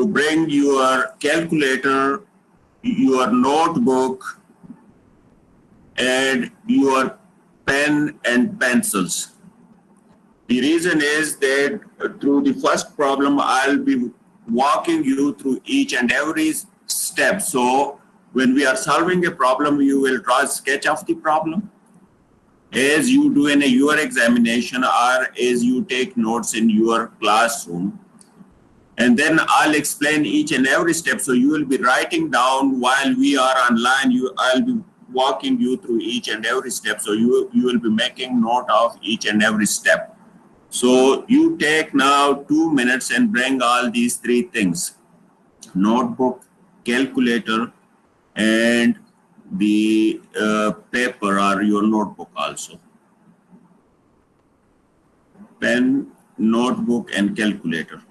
you bring your calculator, your notebook, and your pen and pencils. The reason is that through the first problem, I'll be walking you through each and every step. So when we are solving a problem, you will draw a sketch of the problem as you do in your examination or as you take notes in your classroom. And then I'll explain each and every step. So you will be writing down while we are online. I'll be walking you through each and every step. So you will be making note of each and every step. So you take now 2 minutes and bring all these three things: notebook, calculator, and the paper or your notebook also. Pen, notebook, and calculator.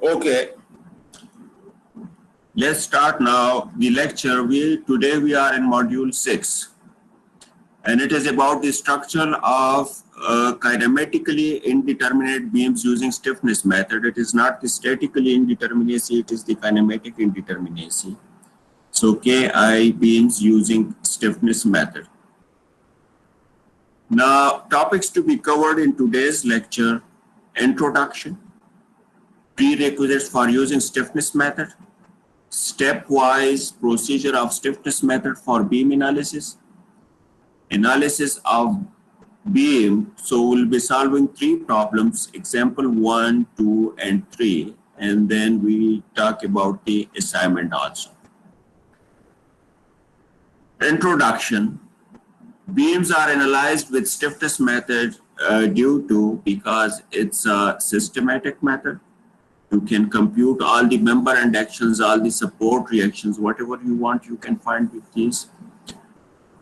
Okay, let's start now the lecture. Today we are in module 6, and it is about the structure of kinematically indeterminate beams using stiffness method. It is not the statically indeterminacy, it is the kinematic indeterminacy. So KI beams using stiffness method. Now, topics to be covered in today's lecture: introduction, prerequisites for using stiffness method, stepwise procedure of stiffness method for beam analysis, analysis of beam. So we'll be solving 3 problems: example 1, 2, and 3, and then we talk about the assignment also. Introduction. Beams are analyzed with stiffness method because it's a systematic method. You can compute all the member and actions, all the support reactions, whatever you want, you can find with these.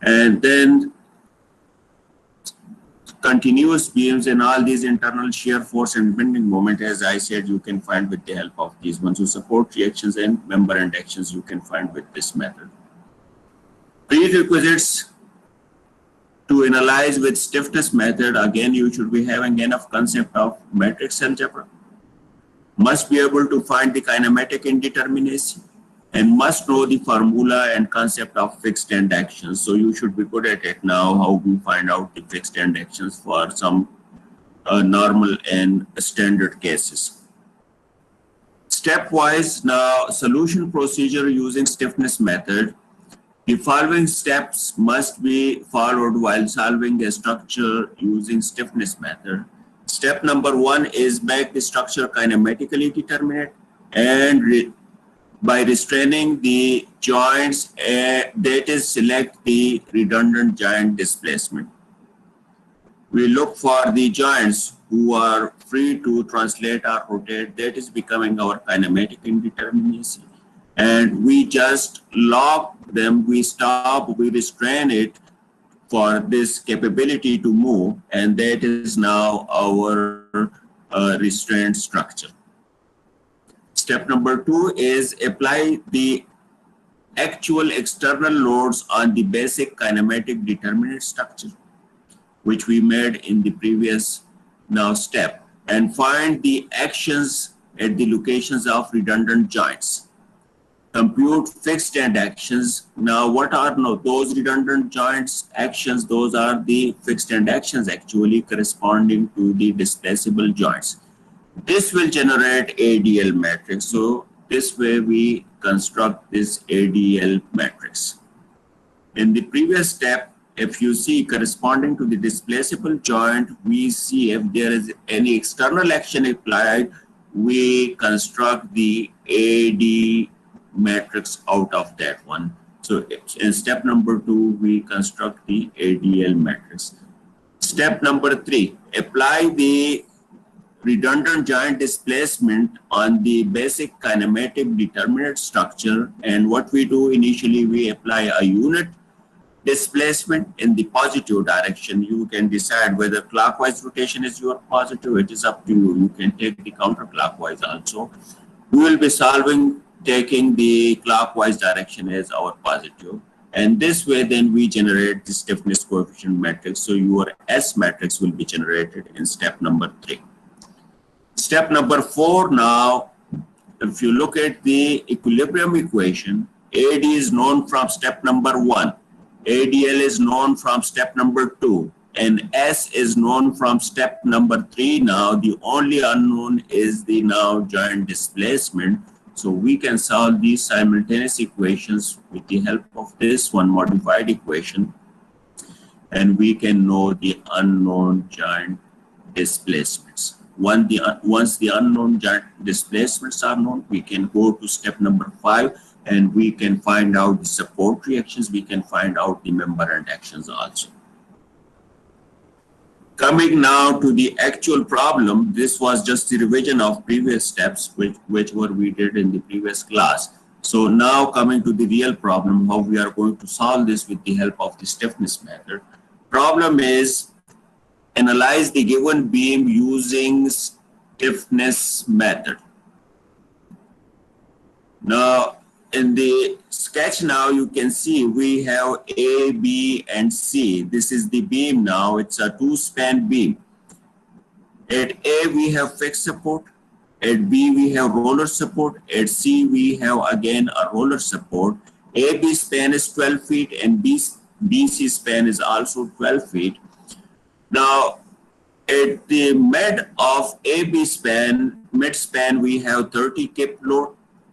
And then continuous beams and all these internal shear force and bending moment, as I said, you can find with the help of these ones. So support reactions and member and actions you can find with this method. Prerequisites to analyze with stiffness method: again, you should be having enough concept of matrix algebra, must be able to find the kinematic indeterminacy, and must know the formula and concept of fixed end actions. So you should be good at it now, how we find out the fixed end actions for some normal and standard cases. Stepwise now solution procedure using stiffness method. The following steps must be followed while solving a structure using stiffness method. Step number 1 is make the structure kinematically determinate, and by restraining the joints, that is, select the redundant joint displacement. We look for the joints who are free to translate or rotate. That is becoming our kinematic indeterminacy. And we just lock them, we stop, we restrain it for this capability to move, and that is now our restraint structure. Step number 2 is apply the actual external loads on the basic kinematic determinate structure, which we made in the previous step, and find the actions at the locations of redundant joints. compute fixed end actions. Now, what are those redundant joints actions? Those are the fixed end actions actually corresponding to the displaceable joints. This will generate ADL matrix. So this way we construct this ADL matrix. In the previous step, if you see corresponding to the displaceable joint, we see if there is any external action applied, we construct the AD matrix out of that one. So in step number 2, we construct the ADL matrix. Step number 3, apply the redundant joint displacement on the basic kinematic determinant structure. And what we do initially, we apply a unit displacement in the positive direction. You can decide whether clockwise rotation is your positive. It is up to you. You can take the counterclockwise also. We will be solving taking the clockwise direction as our positive. And this way, then we generate the stiffness coefficient matrix. So your S matrix will be generated in step number 3. Step number 4 now, if you look at the equilibrium equation, AD is known from step number 1. ADL is known from step number 2. And S is known from step number 3. Now, the only unknown is the now joint displacement. So we can solve these simultaneous equations with the help of this one modified equation. And we can know the unknown joint displacements. Once the unknown joint displacements are known, we can go to step number 5 and we can find out the support reactions. We can find out the member end actions also. Coming now to the actual problem, this was just the revision of previous steps, which we did in the previous class. So now coming to the real problem, how we are going to solve this with the help of the stiffness method. Problem is, analyze the given beam using stiffness method. Now, in the sketch now, you can see we have A, B, and C. This is the beam now. It's a 2-span beam. At A, we have fixed support. At B, we have roller support. At C, we have again a roller support. AB span is 12 feet and BC span is also 12 feet. Now, at the mid of AB span, mid span, we have 30 kip load.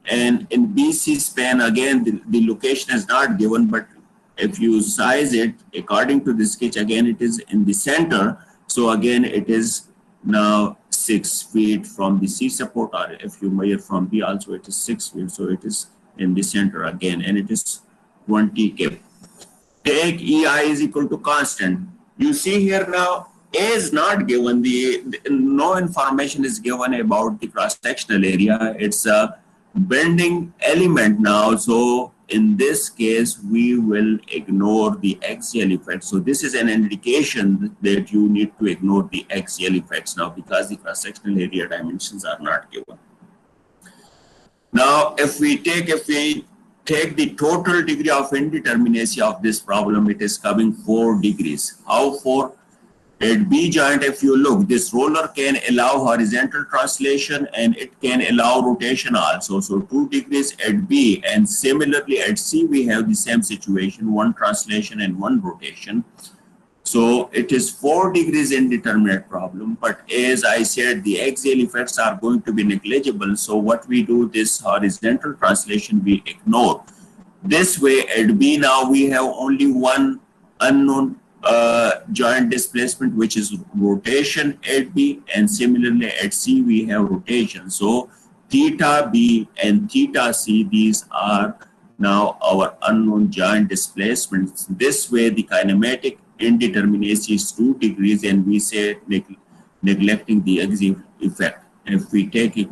And in BC span, again, the location is not given, but if you size it according to the sketch, again, it is in the center. So again, it is now 6 feet from the C support, or if you measure from B also, it is 6 feet. So it is in the center again, and it is 20 kip. Take EI is equal to constant. You see here now, A is not given, no information is given about the cross-sectional area. It's a bending element now. So in this case, we will ignore the axial effect. So this is an indication that you need to ignore the axial effects now because the cross-sectional area dimensions are not given. Now, if we take the total degree of indeterminacy of this problem, it is coming 4 degrees. How 4? At B joint, if you look, this roller can allow horizontal translation and it can allow rotation also. So 2 degrees at B, and similarly at C, we have the same situation, 1 translation and 1 rotation. So it is 4 degrees indeterminate problem, but as I said, the axial effects are going to be negligible. So what we do, this horizontal translation we ignore. This way at B now we have only one unknown joint displacement, which is rotation at B, and similarly at C we have rotation. So theta B and theta C, these are now our unknown joint displacements. This way the kinematic indeterminacy is 2 degrees, and we say neglecting the axial effect. If we take it,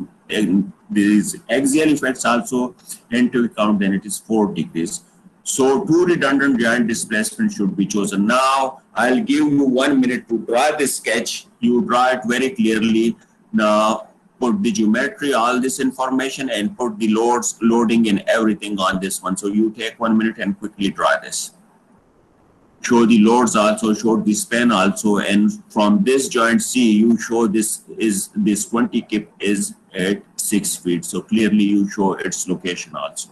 these axial effects also into account, then it is 4 degrees. So 2 redundant joint displacement should be chosen. Now, I'll give you 1 minute to draw this sketch. You draw it very clearly. Now, put the geometry, all this information, and put the loading and everything on this one. So you take 1 minute and quickly draw this. Show the loads also, show the span also, and from this joint C, you show this 20 kip is at 6 feet. So clearly you show its location also.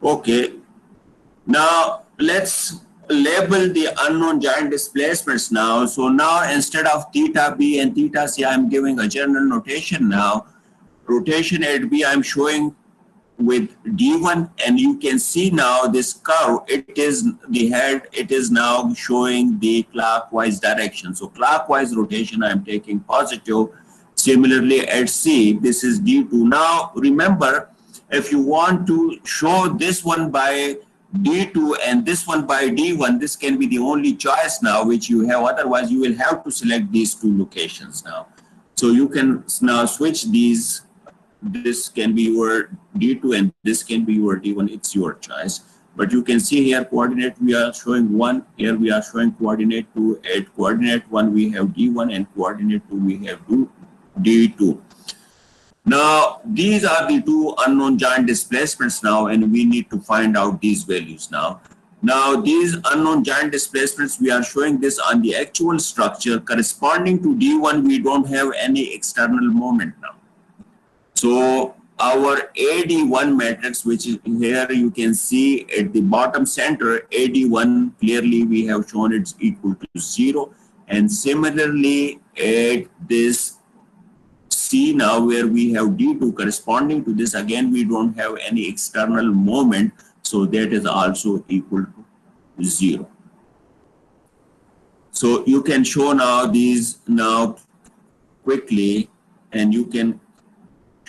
Okay. Now let's label the unknown giant displacements now. So now instead of theta B and theta C, I'm giving a general notation now. Rotation at B, I'm showing with D1, and you can see now this curve, it is the head, it is now showing the clockwise direction. So clockwise rotation, I'm taking positive. Similarly at C, this is D2. Now remember, if you want to show this one by D2 and this one by D1, this can be the only choice now which you have. Otherwise, you will have to select these two locations now. So you can now switch these. This can be your D2 and this can be your D1. It's your choice. But you can see here coordinate we are showing 1. Here we are showing coordinate 2. At coordinate 1 we have D1 and coordinate 2 we have D2. Now, these are the two unknown giant displacements now, and we need to find out these values now. Now, these unknown giant displacements, we are showing this on the actual structure. Corresponding to D1, we don't have any external moment now. So, our AD1 matrix, which is here you can see at the bottom center, AD1, clearly we have shown it's equal to 0. And similarly, at this C now where we have D2 corresponding to this, again we don't have any external moment, so that is also equal to 0. So you can show now these now quickly, and you can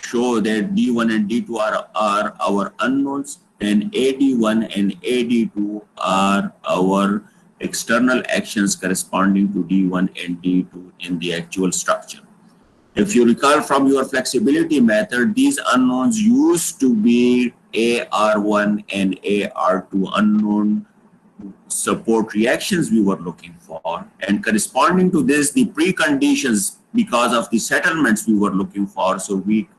show that D1 and D2 are our unknowns, and AD1 and AD2 are our external actions corresponding to D1 and D2 in the actual structure. If you recall from your flexibility method, these unknowns used to be AR1 and AR2 unknown support reactions we were looking for. And corresponding to this, the preconditions because of the settlements we were looking for. So we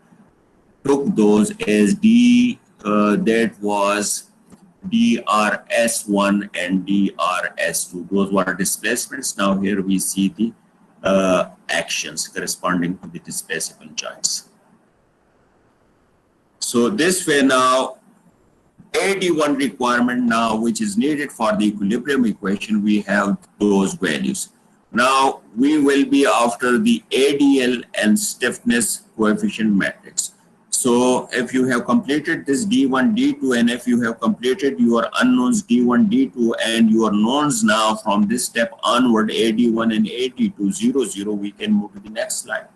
took those as that was DRS1 and DRS2. Those were displacements. Now here we see the actions corresponding to the displaceable joints. So this way now, AD1 requirement now, which is needed for the equilibrium equation, we have those values. Now we will be after the ADL and stiffness coefficient matrix. So if you have completed this D1, D2, and if you have completed your unknowns D1, D2, and your knowns now from this step onward, AD1 and AD2, 0, 0, we can move to the next slide.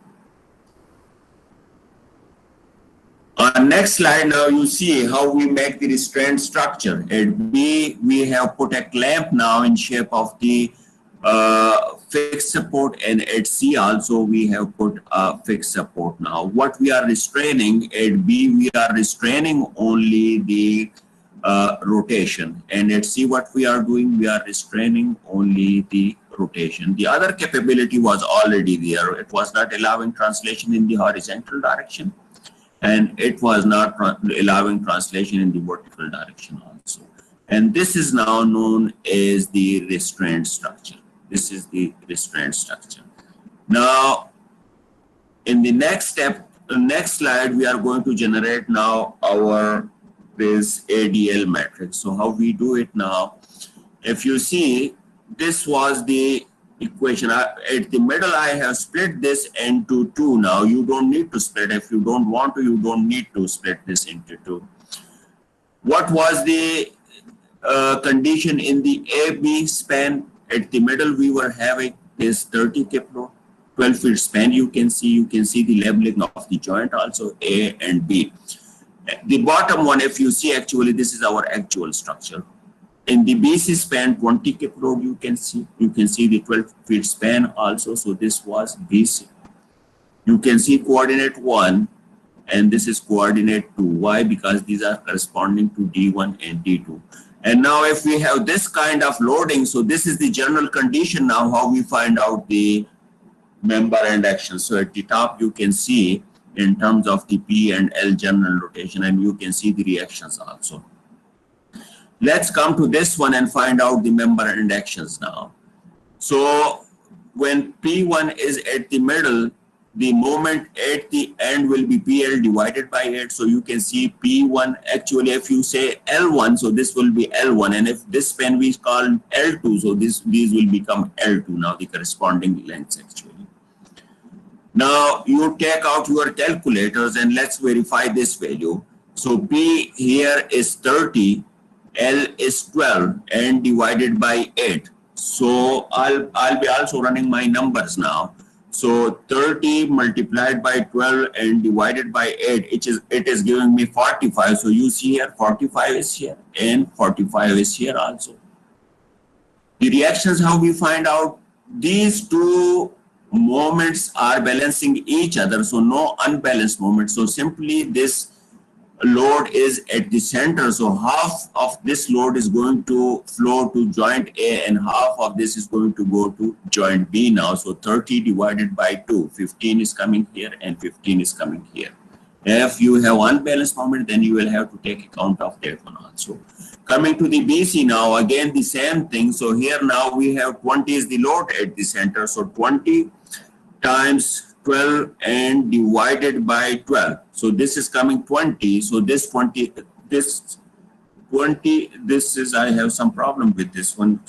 On next slide, now you see how we make the restraint structure. At B, we have put a clamp now in shape of the fixed support, and at C also we have put a fixed support now. What we are restraining at B, we are restraining only the rotation, and at C what we are doing, we are restraining only the rotation. The other capability was already there. It was not allowing translation in the horizontal direction, and it was not allowing translation in the vertical direction also. And this is now known as the restraint structure. This is the restraint structure. Now, in the next step, the next slide, we are going to generate now this ADL matrix. So how we do it now? If you see, this was the equation. At the middle, I have split this into 2 now. You don't need to split. If you don't want to, you don't need to split this into 2. What was the condition in the AB span? At the middle, we were having this 30 kilo, 12 feet span. You can see the labeling of the joint also, A and B. The bottom one, if you see, actually, this is our actual structure. In the BC span, 20 kilo, you can see the 12 feet span also. So this was BC. You can see coordinate 1, and this is coordinate 2. Why? Because these are corresponding to D1 and D2. And now if we have this kind of loading, so this is the general condition now, how we find out the member and action. So at the top, you can see in terms of the P and L general rotation, and you can see the reactions also. Let's come to this one and find out the member and actions now. So when P1 is at the middle, the moment at the end will be PL divided by 8. So you can see P1, actually if you say L1, so this will be L1, and if this pen we call L2, so these will become L2 now, the corresponding lengths actually. Now you take out your calculators and let's verify this value. So P here is 30, L is 12 and divided by 8. So I'll be also running my numbers now. So 30 multiplied by 12 and divided by 8, it is giving me 45. So you see here 45 is here and 45 is here also. The reactions, how we find out, these two moments are balancing each other, so no unbalanced moment. So simply this load is at the center, so half of this load is going to flow to joint A and half of this is going to go to joint B now. So 30 divided by 2, 15 is coming here and 15 is coming here. If you have unbalanced moment, then you will have to take account of that one also. Coming to the BC now, again the same thing. So here now we have 20 is the load at the center, so 20 times 12 and divided by 12. So this is coming 20. So this 20, this is, I have some problem with this one.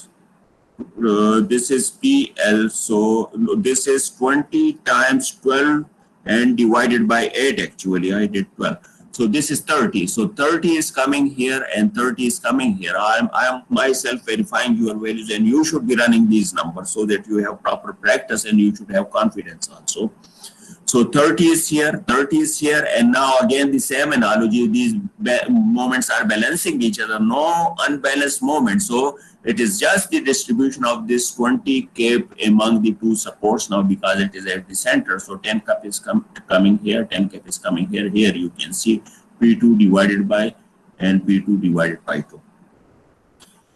This is PL. So this is 20 times 12 and divided by 8 actually. I did 12. So this is 30. So 30 is coming here and 30 is coming here. I am myself verifying your values, and you should be running these numbers so that you have proper practice and you should have confidence also. So 30 is here, 30 is here, and now again the same analogy, these moments are balancing each other, no unbalanced moments. So it is just the distribution of this 20 cap among the two supports now, because it is at the center. So 10 cap is coming here, 10 cap is coming here. Here you can see P2 divided by and P2 divided by 2.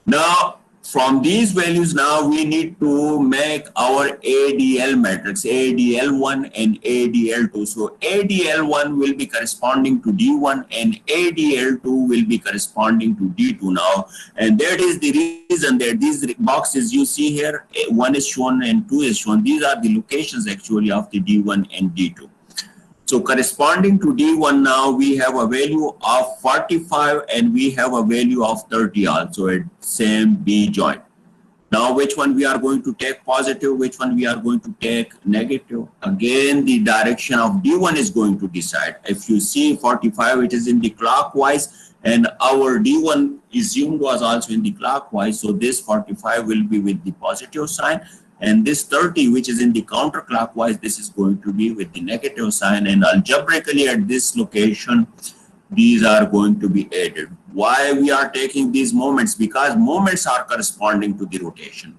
Now from these values, now we need to make our ADL matrix, ADL1 and ADL2. So ADL1 will be corresponding to D1 and ADL2 will be corresponding to D2 now. And that is the reason that these boxes you see here, 1 is shown and 2 is shown. These are the locations actually of the D1 and D2. So corresponding to D1 now, we have a value of 45 and we have a value of 30 also at same B joint. Now which one we are going to take positive, which one we are going to take negative? Again, the direction of D1 is going to decide. If you see 45, it is in the clockwise, and our D1 assumed was also in the clockwise. So this 45 will be with the positive sign. And this 30, which is in the counterclockwise, this is going to be with the negative sign. And algebraically at this location, these are going to be added. Why we are taking these moments? Because moments are corresponding to the rotation,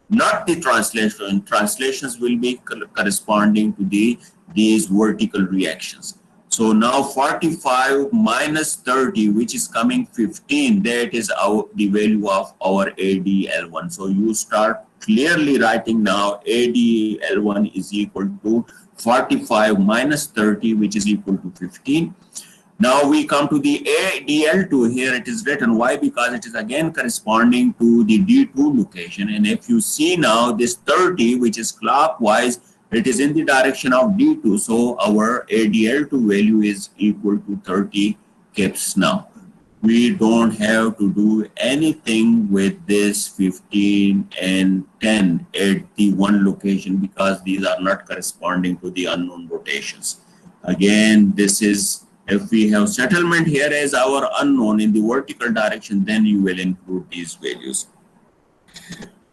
not the translation. Translations will be corresponding to these vertical reactions. So now 45 minus 30, which is coming 15, that is the value of our ADL1. So you start clearly writing now ADL1 is equal to 45 minus 30, which is equal to 15. Now we come to the ADL2. Here it is written. Why? Because it is again corresponding to the D2 location. And if you see now this 30, which is clockwise, it is in the direction of D2. So our ADL2 value is equal to 30 kips now. We don't have to do anything with this 15 and 10 at the one location, because these are not corresponding to the unknown rotations. Again, this is, if we have settlement here as our unknown in the vertical direction, then you will include these values.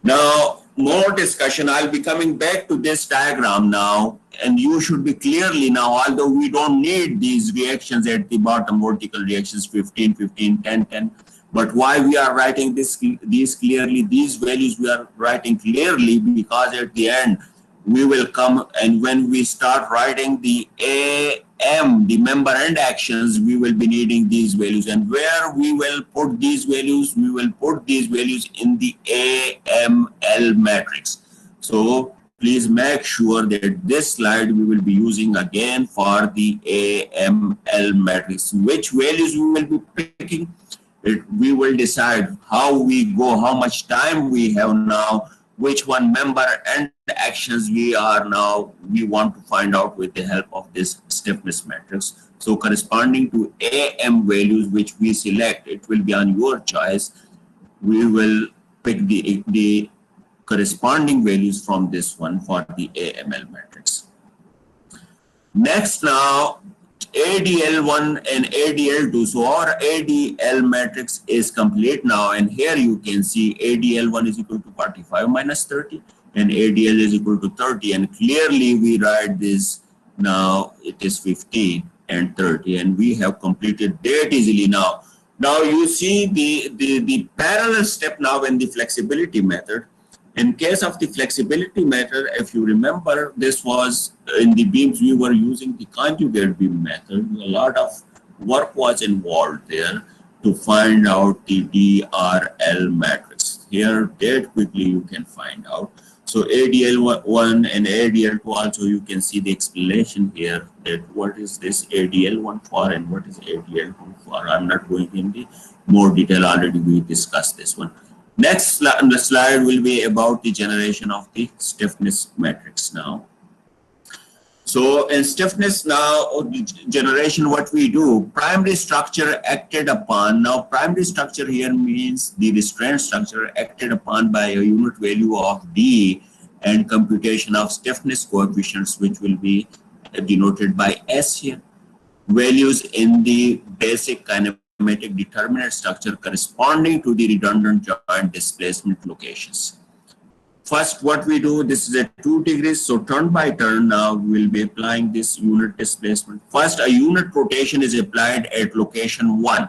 Now, more discussion. I'll be coming back to this diagram now, and you should be clearly now, although we don't need these reactions at the bottom, vertical reactions 15, 15, 10, 10. But why we are writing these clearly, these values we are writing clearly, because at the end we will come, and when we start writing the AM, the member end actions, we will be needing these values. And where we will put these values, we will put these values in the AML matrix. So please make sure that this slide we will be using again for the AML matrix. Which values we will be picking, we will decide how we go, how much time we have now which one member and actions we want to find out with the help of this stiffness matrix. So corresponding to AM values which we select, it will be on your choice. We will pick the corresponding values from this one for the AML matrix. Next now, ADL1 and ADL2. So our ADL matrix is complete now, and here you can see ADL1 is equal to 45 minus 30 and ADL is equal to 30, and clearly we write this now. It is 15 and 30, and we have completed that easily now. Now you see the parallel step now in the flexibility method. In case of the flexibility method, if you remember, this was in the beams we were using the conjugate beam method. A lot of work was involved there to find out the DRL matrix. Here, that quickly you can find out. So ADL1 and ADL2 also, you can see the explanation here that what is this ADL1 for and what is ADL2 for. I'm not going in the more detail, already we discussed this one. Next slide will be about the generation of the stiffness matrix now. So in stiffness now generation, what we do, primary structure acted upon. Now primary structure here means the restraint structure acted upon by a unit value of D and computation of stiffness coefficients, which will be denoted by S here. Values in the basic kinematic determinate structure corresponding to the redundant joint displacement locations. First, what we do, this is at 2 degrees, so turn by turn now we will be applying this unit displacement. First, a unit rotation is applied at location 1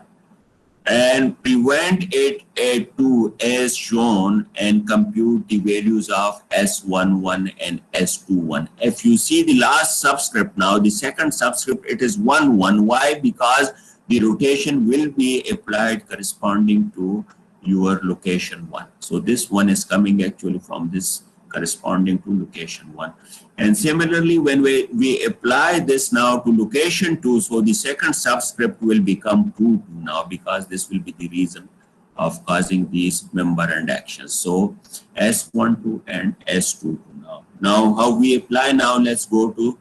and prevent it at 2 as shown and compute the values of S11 and S21. If you see the last subscript now, the second subscript, it is 11. Why? Because the rotation will be applied corresponding to your location 1. So this one is coming actually from this corresponding to location 1. And similarly, when we apply this now to location 2, so the second subscript will become 2 now, because this will be the reason of causing these member and actions. So S12 and S22 now. Now how we apply now, let's go to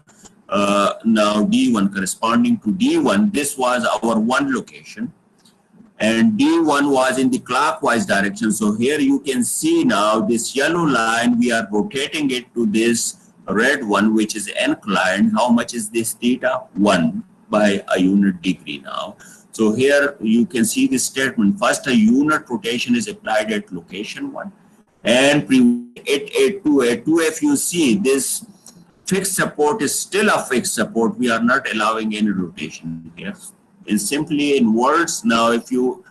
now D1 corresponding to D1. This was our 1 location. And D1 was in the clockwise direction. So here you can see now this yellow line, we are rotating it to this red one, which is inclined. How much is this theta? 1 by a unit degree now. So here you can see this statement. First, a unit rotation is applied at location 1 and at 2. At 2, if you see this fixed support is still a fixed support, we are not allowing any rotation here. And simply in words now, if you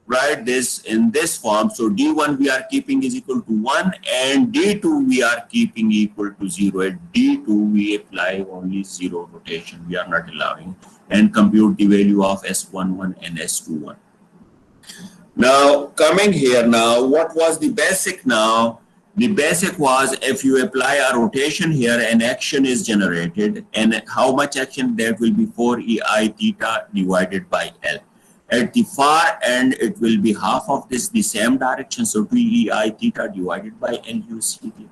write this in this form, so D1 we are keeping is equal to 1 and D2 we are keeping equal to 0. At D2 we apply only 0 rotation, we are not allowing, and compute the value of S11 and S21. Now coming here now, what was the basic now? The basic was if you apply a rotation here, an action is generated, and how much action? That will be 4 EI theta divided by L. At the far end, it will be half of this, the same direction, so 2 EI theta divided by L, you see here.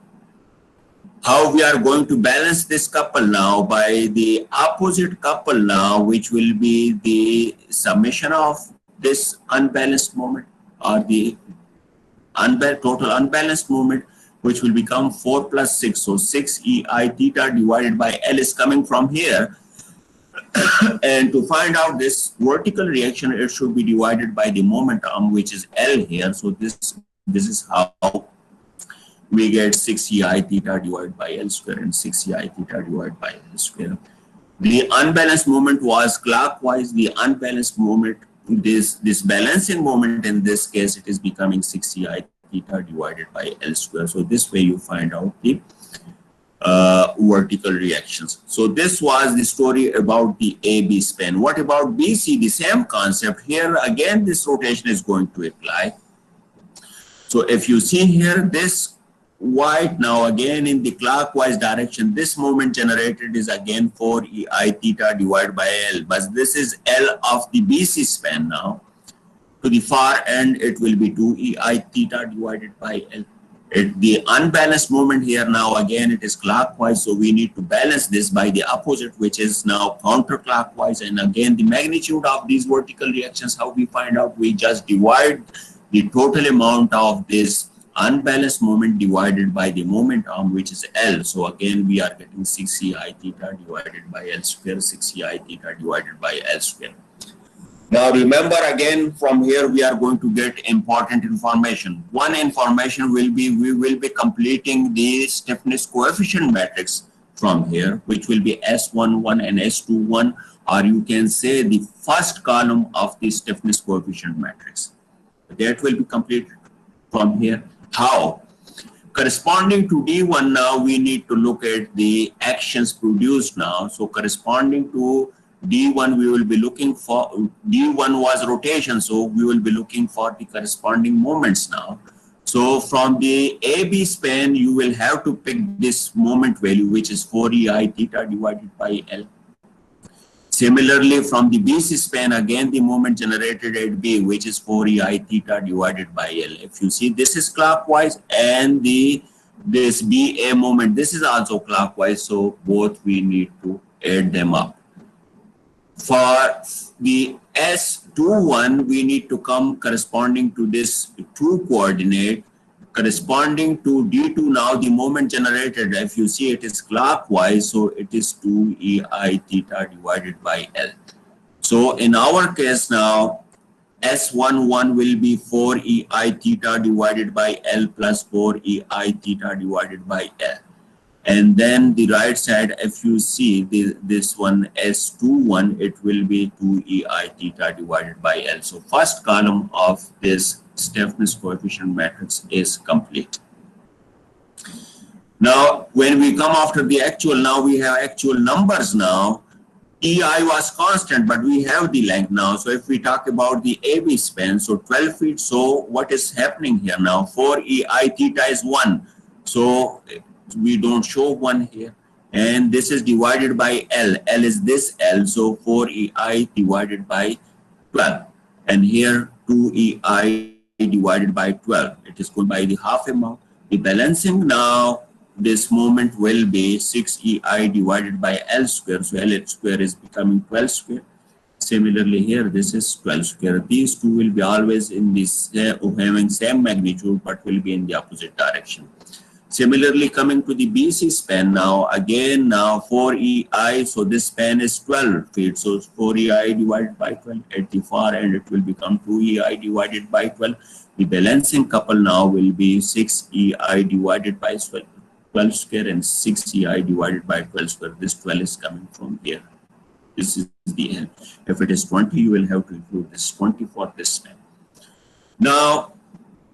How we are going to balance this couple now? By the opposite couple now, which will be the summation of this unbalanced moment, or the total unbalanced moment, which will become 4 plus 6. So 6 EI theta divided by L is coming from here. And to find out this vertical reaction, it should be divided by the momentum, which is L here. So this is how we get 6 EI theta divided by L square and 6 EI theta divided by L square. The unbalanced moment was clockwise. The unbalanced moment, this balancing moment, in this case, it is becoming 6 EI theta divided by L square. So this way you find out the vertical reactions. So this was the story about the AB span. What about BC? The same concept. Here again, this rotation is going to apply. So if you see here, this white now again in the clockwise direction, this moment generated is again 4 EI theta divided by L, but this is L of the BC span now. To the far end, it will be 2 EI theta divided by L. The unbalanced moment here now, again, it is clockwise. So we need to balance this by the opposite, which is now counterclockwise. And again, the magnitude of these vertical reactions, how we find out? We just divide the total amount of this unbalanced moment divided by the moment arm, which is L. So again, we are getting 6 I theta divided by L square, 6 I theta divided by L square. Now remember, again, from here we are going to get important information. One information will be, we will be completing the stiffness coefficient matrix from here, which will be S11 and S21, or you can say the first column of the stiffness coefficient matrix. That will be completed from here. How? Corresponding to D1 now, we need to look at the actions produced now. So corresponding to D1, we will be looking for, D1 was rotation, so we will be looking for the corresponding moments now. So from the AB span, you will have to pick this moment value, which is 4EI theta divided by L. Similarly, from the BC span, again, the moment generated at B, which is 4EI theta divided by L. If you see, this is clockwise, and this BA moment, this is also clockwise, so both we need to add them up. For the S21, we need to come corresponding to this 2 coordinate, corresponding to D2 now, the moment generated, if you see, it is clockwise, so it is 2EI theta divided by L. So in our case now, S11 will be 4EI theta divided by L plus 4EI theta divided by L. And then the right side, if you see this one S21, it will be 2EI theta divided by L. So first column of this stiffness coefficient matrix is complete. Now, when we come after the actual, now we have actual numbers now. EI was constant, but we have the length now. So if we talk about the AB span, so 12 feet, so what is happening here now? 4EI theta is 1. So we don't show 1 here. And this is divided by L. L is this L, so 4EI divided by 12. And here 2EI divided by 12. It is going by the half amount. The balancing now, this moment will be 6EI divided by L square. So L square is becoming 12 square. Similarly here, this is 12 square. These two will be always in this, having same magnitude, but will be in the opposite direction. Similarly, coming to the BC span now, again now 4EI, so this span is 12 feet, so 4EI divided by 12 at the far end, it will become 2EI divided by 12. The balancing couple now will be 6EI divided by 12 square and 6EI divided by 12 square. This 12 is coming from here. This is the end. If it is 20, you will have to include this 20 for this span. Now,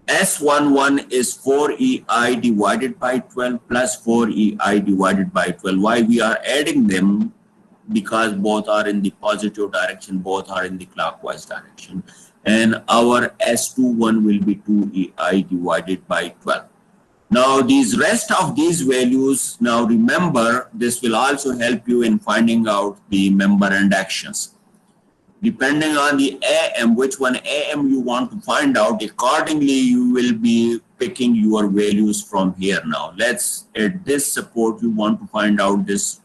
S11 is 4EI divided by 12 plus 4EI divided by 12. Why we are adding them? Because both are in the positive direction, both are in the clockwise direction. And our S21 will be 2EI divided by 12. Now, these rest of these values, now remember, this will also help you in finding out the member and actions. Depending on the AM, which one AM you want to find out, accordingly you will be picking your values from here now. Let's, at this support, you want to find out this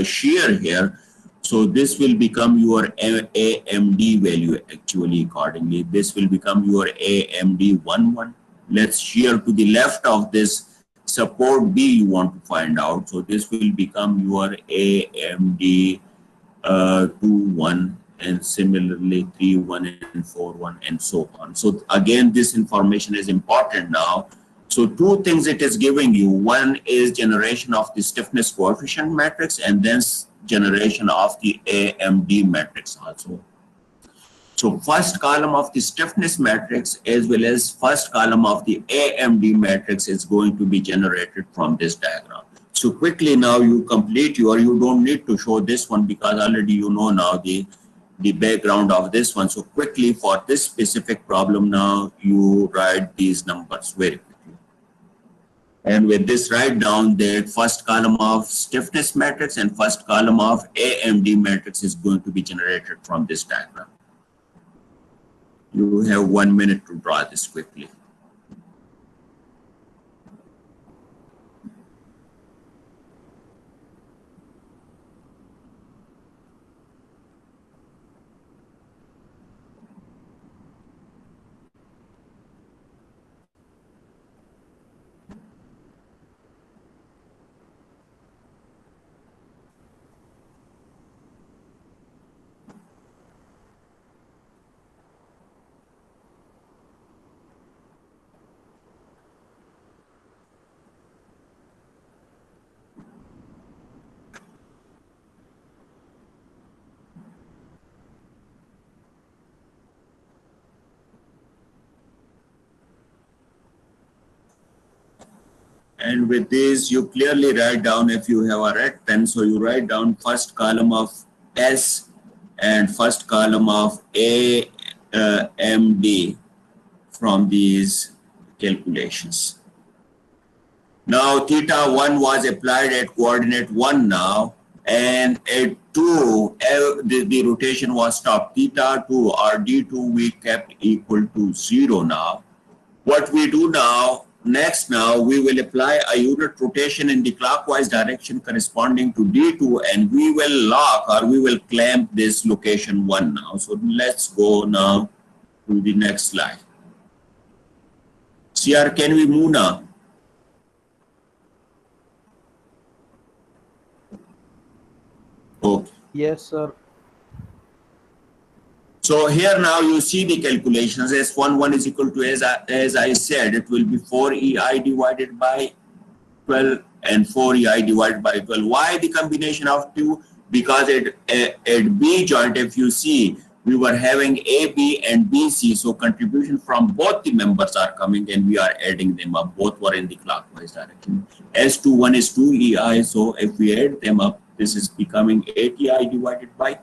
shear here. So this will become your AMD value actually accordingly. This will become your AMD 11. Let's shear to the left of this support B you want to find out. So this will become your AMD 21. And similarly 3-1 and 4-1 and so on. So again, this information is important now. So two things it is giving you. One is generation of the stiffness coefficient matrix, and then generation of the AMD matrix also. So first column of the stiffness matrix as well as first column of the AMD matrix is going to be generated from this diagram. So quickly now you complete your, you don't need to show this one because already you know now the background of this one. So quickly for this specific problem now, you write these numbers very quickly. And with this, write down that first column of stiffness matrix and first column of AMD matrix is going to be generated from this diagram. You have 1 minute to draw this quickly. And with this, you clearly write down, if you have a red pen, so you write down first column of S and first column of AMD from these calculations. Now theta 1 was applied at coordinate 1 now, and at 2 the rotation was stopped. Theta 2 or D2 we kept equal to 0 now. What we do now, next now, we will apply a unit rotation in the clockwise direction corresponding to D2, and we will lock or we will clamp this location 1 now. So let's go now to the next slide. CR, can we move now? Okay. Yes, sir. So here now you see the calculations. S11 is equal to, as I said, it will be 4EI divided by 12 and 4EI divided by 12. Why the combination of two? Because at B joint, if you see, we were having AB and BC. So contribution from both the members are coming and we are adding them up. Both were in the clockwise direction. S21 is 2EI. So if we add them up, this is becoming 8EI divided by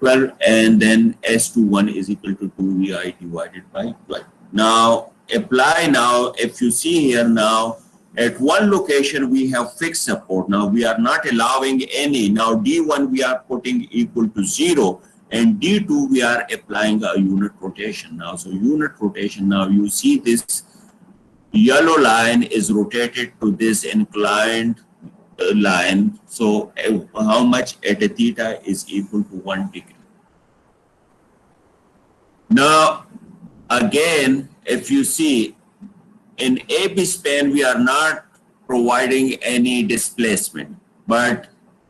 12, and then S21 is equal to 2EI divided by 12. Now apply now, if you see here now, at one location we have fixed support. Now we are not allowing any. Now D1 we are putting equal to 0, and D2 we are applying a unit rotation now. So unit rotation, now you see this yellow line is rotated to this inclined line. So how much at a theta is equal to 1 degree. Now again, if you see in AB span, we are not providing any displacement, but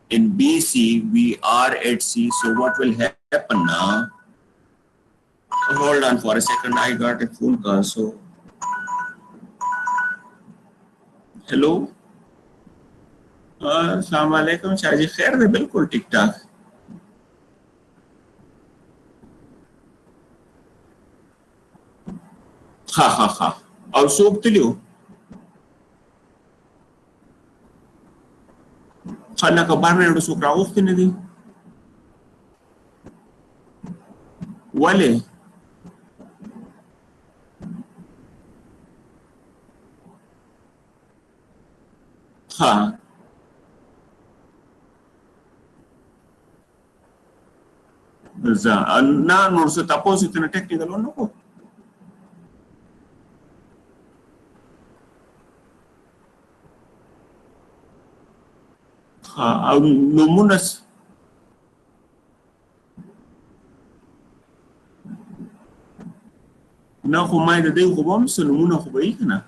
in BC we are at C. So what will happen now? Hold on for a second, I got a phone call. So hello, अस्सलाम वालेकुम शाहजी, खैर है? बिल्कुल ठीक ठाक. हाँ हाँ हाँ, और सूख तुलियो खाना का बार में सूख रहा उस दिन दी वाले हाँ ना नोर्स तपोस इतना टेक्निकल हो नको हाँ नमुनस ना खुमाई दे खुबाम से नमुना खुबाई कना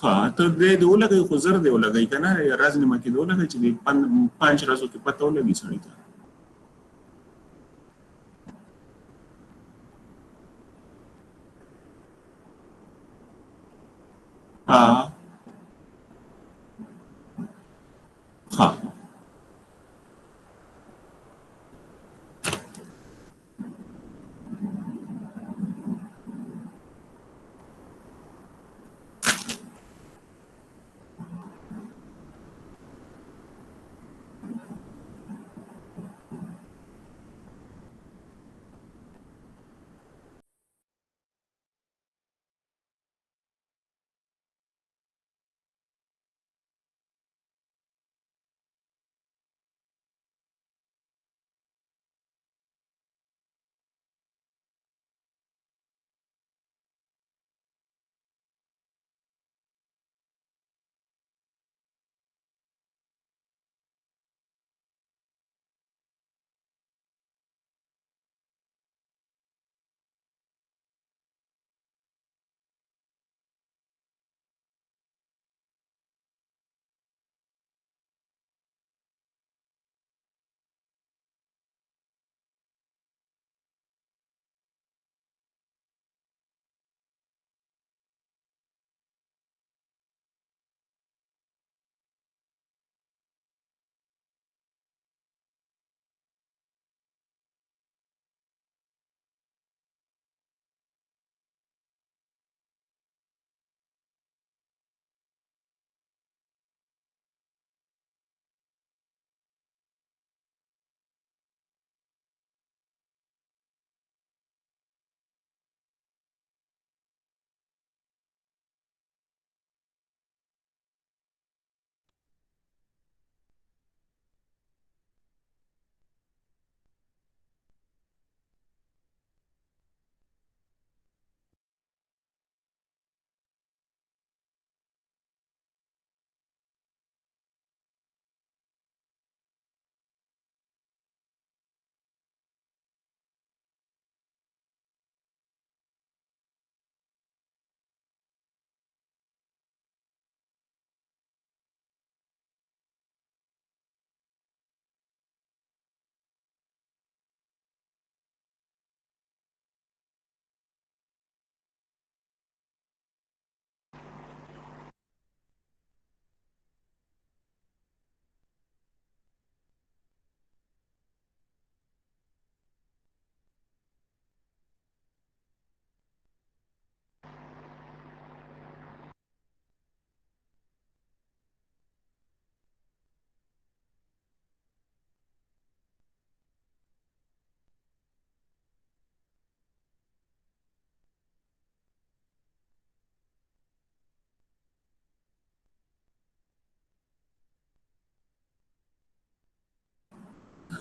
हाँ तो दे दो लगे खुजर दे लगे कना राजनी मकी दो लगे चली 5 राजों के पता लगी सड़ी था हाँ हाँ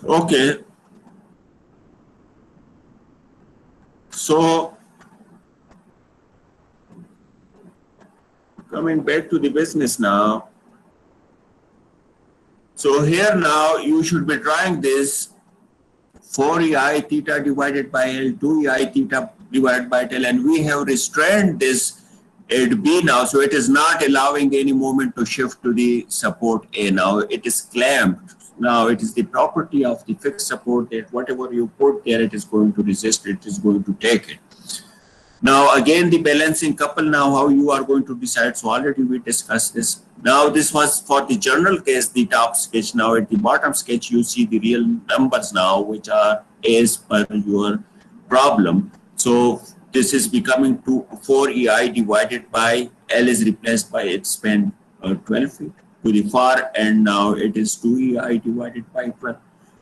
Okay, so coming back to the business now. So here now you should be trying this 4ei theta divided by L, 2ei theta divided by L, and we have restrained this at B now, so it is not allowing any movement to shift to the support A now. It is clamped. Now it is the property of the fixed support that whatever you put there, it is going to resist, it is going to take it. Now again the balancing couple, now how you are going to decide, so already we discussed this. Now this was for the general case, the top sketch. Now at the bottom sketch you see the real numbers now which are as per your problem. So this is becoming 4ei divided by L is replaced by its span 12 feet to the far end. Now it is 2ei divided by 12.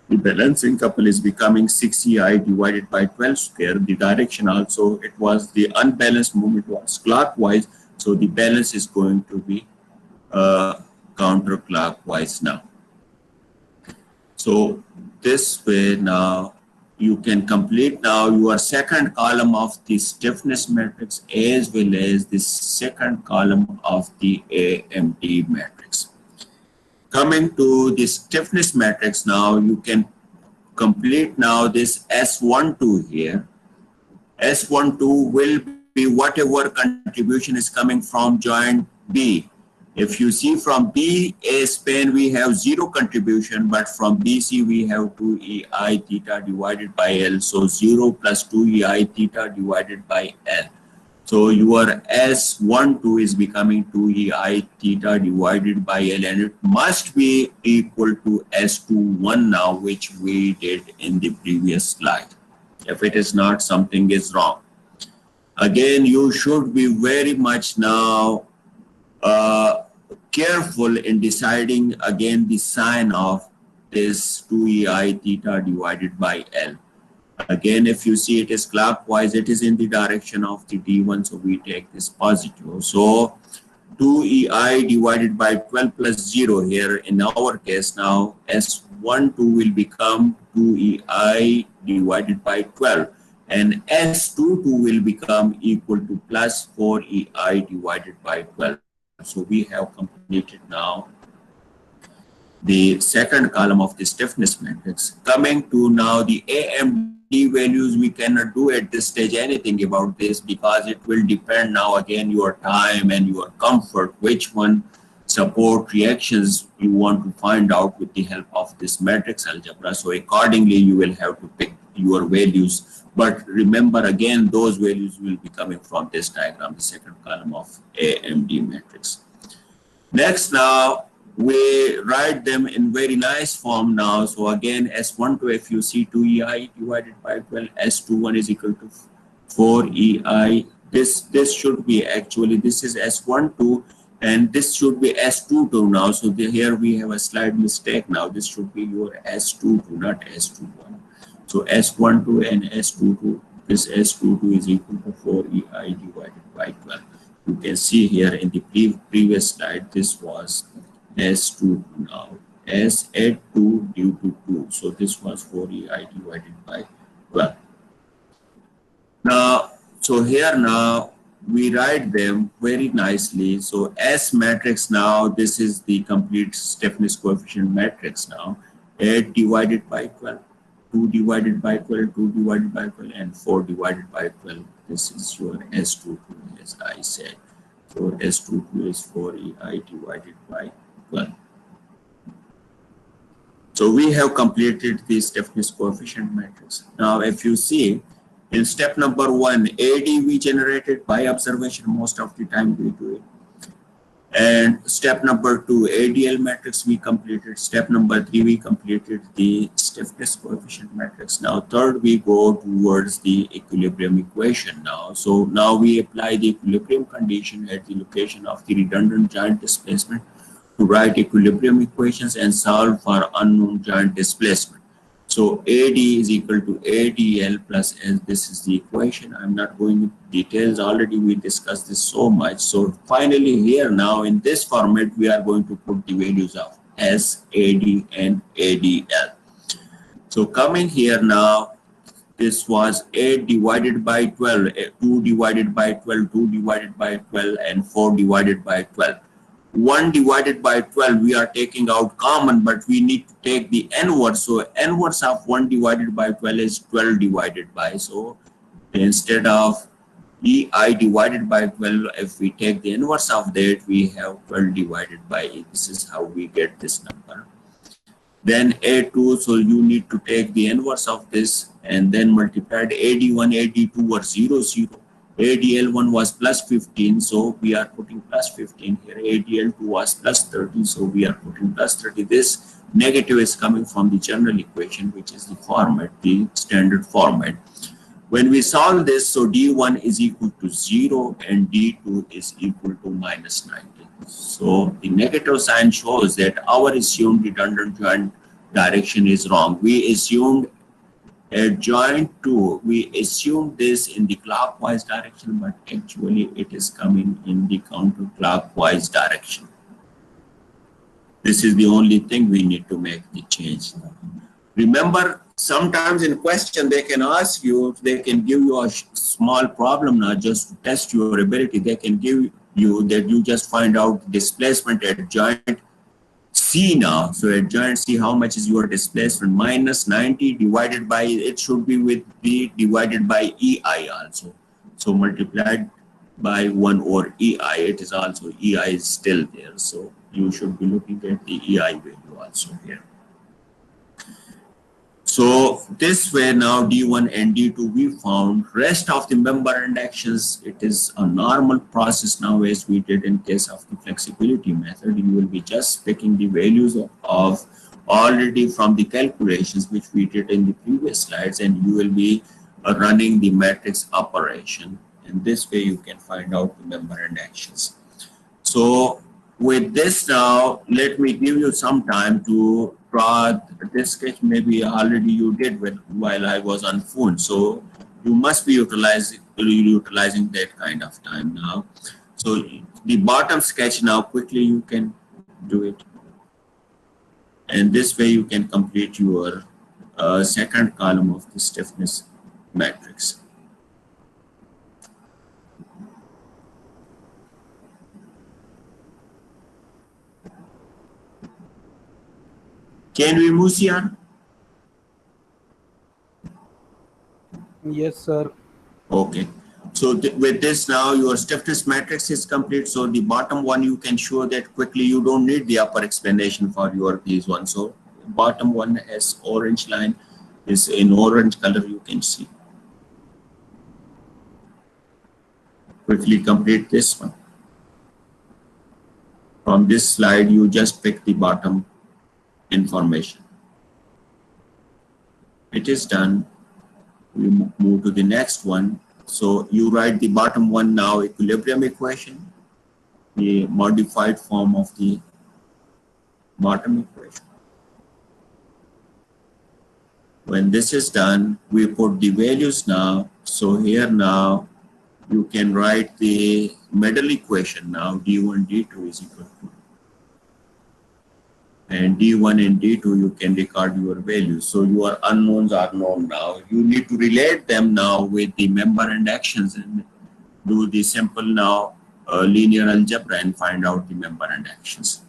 The balancing couple is becoming 6ei divided by 12 square. The direction also, it was the unbalanced movement was clockwise, so the balance is going to be counterclockwise now. So this way now you can complete now your second column of the stiffness matrix as well as the second column of the AMD matrix. Coming to the stiffness matrix now, you can complete now this S12 here. S12 will be whatever contribution is coming from joint B. If you see from B A span we have 0 contribution, but from BC we have 2ei theta divided by L. So 0 plus 2ei theta divided by L. So your S12 is becoming 2ei theta divided by L, and it must be equal to S21 now, which we did in the previous slide. If it is not, something is wrong. Again, you should be very much now careful in deciding again the sign of this 2ei theta divided by L. Again, if you see it is clockwise, it is in the direction of the D1, so we take this positive. So 2ei divided by 12 plus 0 here in our case now, S12 will become 2ei divided by 12, and S22 will become equal to plus 4ei divided by 12. So we have completed now the second column of the stiffness matrix. Coming to now the AMD values, we cannot do at this stage anything about this because it will depend now again your time and your comfort, which one support reactions you want to find out with the help of this matrix algebra. So accordingly you will have to pick your values, but remember again those values will be coming from this diagram, the second column of AMD matrix. Next now we write them in very nice form now. So again, S12, if you see 2ei divided by 12, S21 is equal to 4ei. This should be actually, this is S12 and this should be S22 now. So here we have a slight mistake now. This should be your S22, not S21. So S12 and S22, this S22 is equal to 4ei divided by 12. You can see here in the previous slide, this was S2 now, S add 2 due to 2. So this was 4ei divided by 12. Now, so here now we write them very nicely. So S matrix now, this is the complete stiffness coefficient matrix now, 8 divided by 12, 2 divided by 12, 2 divided by 12, and 4 divided by 12. This is your S22 as I said. So S22 is 4ei divided by 12. So we have completed the stiffness coefficient matrix. Now, if you see in step number 1, AD we generated by observation, most of the time we do it. And step number 2, ADL matrix we completed. Step number 3, we completed the stiffness coefficient matrix. Now, third, we go towards the equilibrium equation now. So now we apply the equilibrium condition at the location of the redundant joint displacement to write equilibrium equations and solve for unknown joint displacement. So AD is equal to ADL plus S. This is the equation. I'm not going into details. Already we discussed this so much. So finally here now in this format, we are going to put the values of S, AD, and ADL. So coming here now, this was 8 divided by 12, 2 divided by 12, 2 divided by 12, and 4 divided by 12. 1 divided by 12, we are taking out common, but we need to take the inverse. So inverse of 1 divided by 12 is 12 divided by. So instead of EI divided by 12, if we take the inverse of that, we have 12 divided by E. This is how we get this number. Then A2, so you need to take the inverse of this and then multiply AD1, AD2 were 0, 0. ADL1 was plus 15, so we are putting plus 15 here. ADL2 was plus 30, so we are putting plus 30. This negative is coming from the general equation, which is the format, the standard format. When we solve this, so D1 is equal to 0 and D2 is equal to minus 90. So the negative sign shows that our assumed redundant joint direction is wrong. We assumed a joint 2. We assumed this in the clockwise direction, but actually it is coming in the counterclockwise direction. This is the only thing we need to make the change. Remember, sometimes in question they can ask you, they can give you a small problem now just to test your ability. They can give you that you just find out displacement at joint C now. So at joint C, how much is your displacement? Minus 90 divided by, it should be with B divided by EI also. So multiplied by 1 over EI, it is also, EI is still there. So you should be looking at the EI value also here. So this way now D1 and D2 we found. Rest of the member and actions, it is a normal process now as we did in case of the flexibility method. You will be just picking the values of already from the calculations which we did in the previous slides, and you will be running the matrix operation. And this way you can find out the member and actions. So with this now, let me give you some time to draw this sketch. Maybe already you did while I was on phone. So you must be utilizing that kind of time now. So the bottom sketch now, quickly you can do it. And this way you can complete your second column of the stiffness matrix. Can we move here? Yes, sir. Okay. So with this now, your stiffness matrix is complete. So the bottom one, you can show that quickly. You don't need the upper explanation for your these ones. So bottom one has orange line, is in orange color, you can see. Quickly complete this one. From this slide, you just pick the bottom information. It is done. We move to the next one. So you write the bottom one now, equilibrium equation, the modified form of the bottom equation. When this is done, we put the values now. So here now, you can write the middle equation now, D1, D2 is equal to, and D1 and D2, you can record your values. So your unknowns are known now. You need to relate them now with the member and actions and do the simple now linear algebra and find out the member and actions.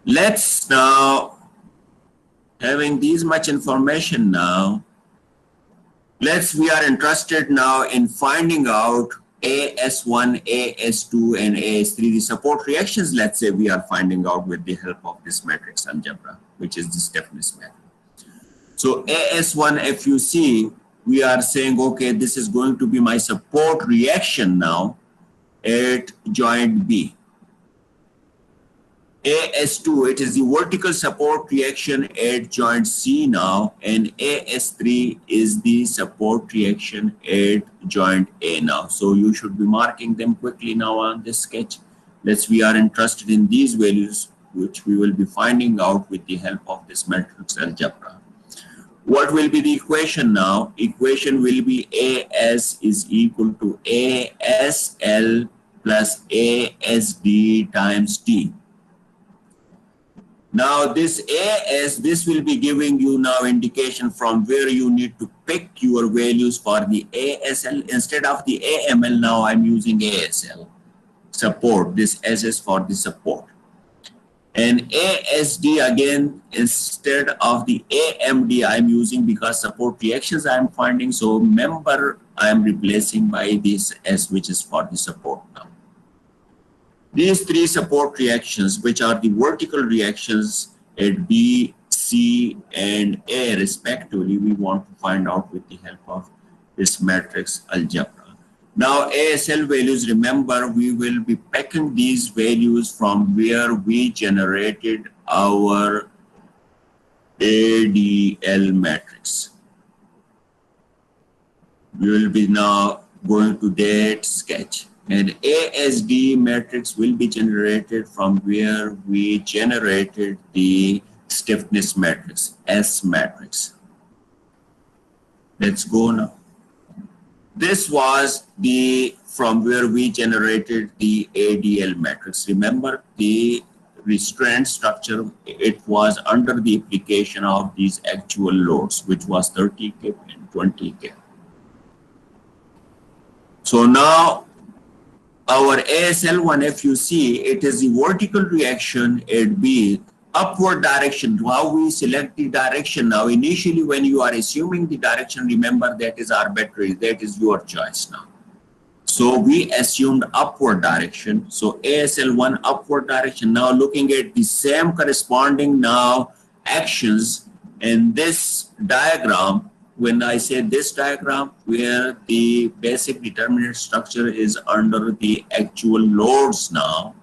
Let's now, having this much information now, we are interested now in finding out AS1, AS2, and AS3, the support reactions, let's say we are finding out with the help of this matrix algebra, which is the stiffness method. So AS1, if you see, we are saying, okay, this is going to be my support reaction now at joint B. AS2, it is the vertical support reaction at joint C now, and AS3 is the support reaction at joint A now. So you should be marking them quickly now on this sketch. We are interested in these values, which we will be finding out with the help of this matrix algebra. What will be the equation now? Equation will be AS is equal to ASL plus ASD times T. Now this AS, this will be giving you now indication from where you need to pick your values for the ASL. Instead of the AML, now I'm using ASL. Support, this S is for the support. And ASD again, instead of the AMD, I'm using because support reactions I'm finding. So member I'm replacing by this S, which is for the support now. These three support reactions, which are the vertical reactions at B, C, and A respectively, we want to find out with the help of this matrix algebra. Now ASL values, remember, we will be picking these values from where we generated our ADL matrix. We will be now going to that sketch. And ASD matrix will be generated from where we generated the stiffness matrix, S matrix. Let's go now. This was the from where we generated the ADL matrix. Remember the restraint structure, it was under the application of these actual loads, which was 30 kip and 20 kip. So now our ASL1, if you see, it is the vertical reaction at B, upward direction. How we select the direction now? Initially, when you are assuming the direction, remember that is arbitrary, that is your choice now. So we assumed upward direction. So ASL1 upward direction. Now looking at the same corresponding now actions in this diagram. When I say this diagram, where the basic determinant structure is under the actual loads now.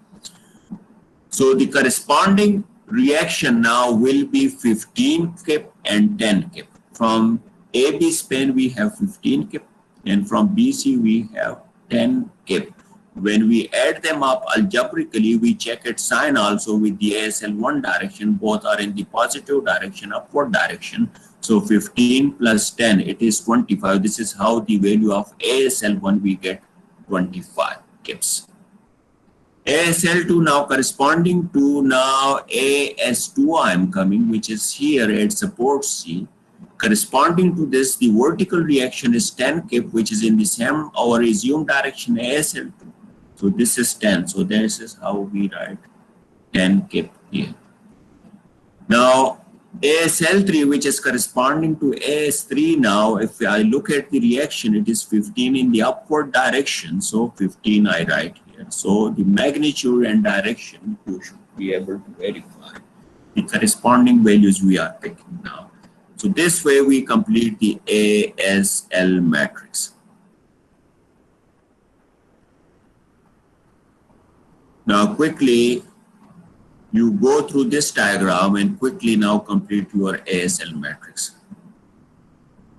So the corresponding reaction now will be 15 kip and 10 kip. From AB span we have 15 kip, and from BC we have 10 kip. When we add them up algebraically, we check its sign also with the ASL1 direction. Both are in the positive direction, upward direction. So 15 plus 10, it is 25. This is how the value of ASL1 we get 25 kips. ASL2 now corresponding to now AS2 I am coming, which is here at support C. Corresponding to this, the vertical reaction is 10 kip, which is in the same our assumed direction ASL2. So this is 10. So this is how we write 10 kip here. Now ASL3, which is corresponding to AS3 now, if I look at the reaction, it is 15 in the upward direction. So 15 I write here. So the magnitude and direction you should be able to verify the corresponding values we are picking now. So this way we complete the ASL matrix. Now quickly, you go through this diagram and quickly now complete your ASL matrix.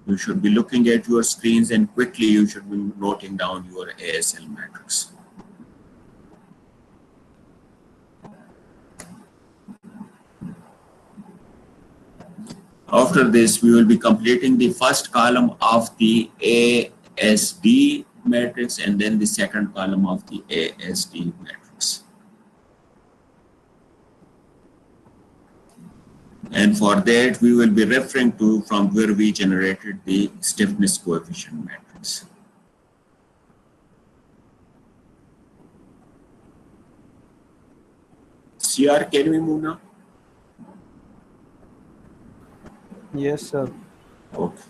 You should be looking at your screens and quickly you should be noting down your ASL matrix. After this, we will be completing the first column of the ASD matrix and then the second column of the ASD matrix. And for that, we will be referring to from where we generated the stiffness coefficient matrix. CR, can we move now? Yes, sir. Okay.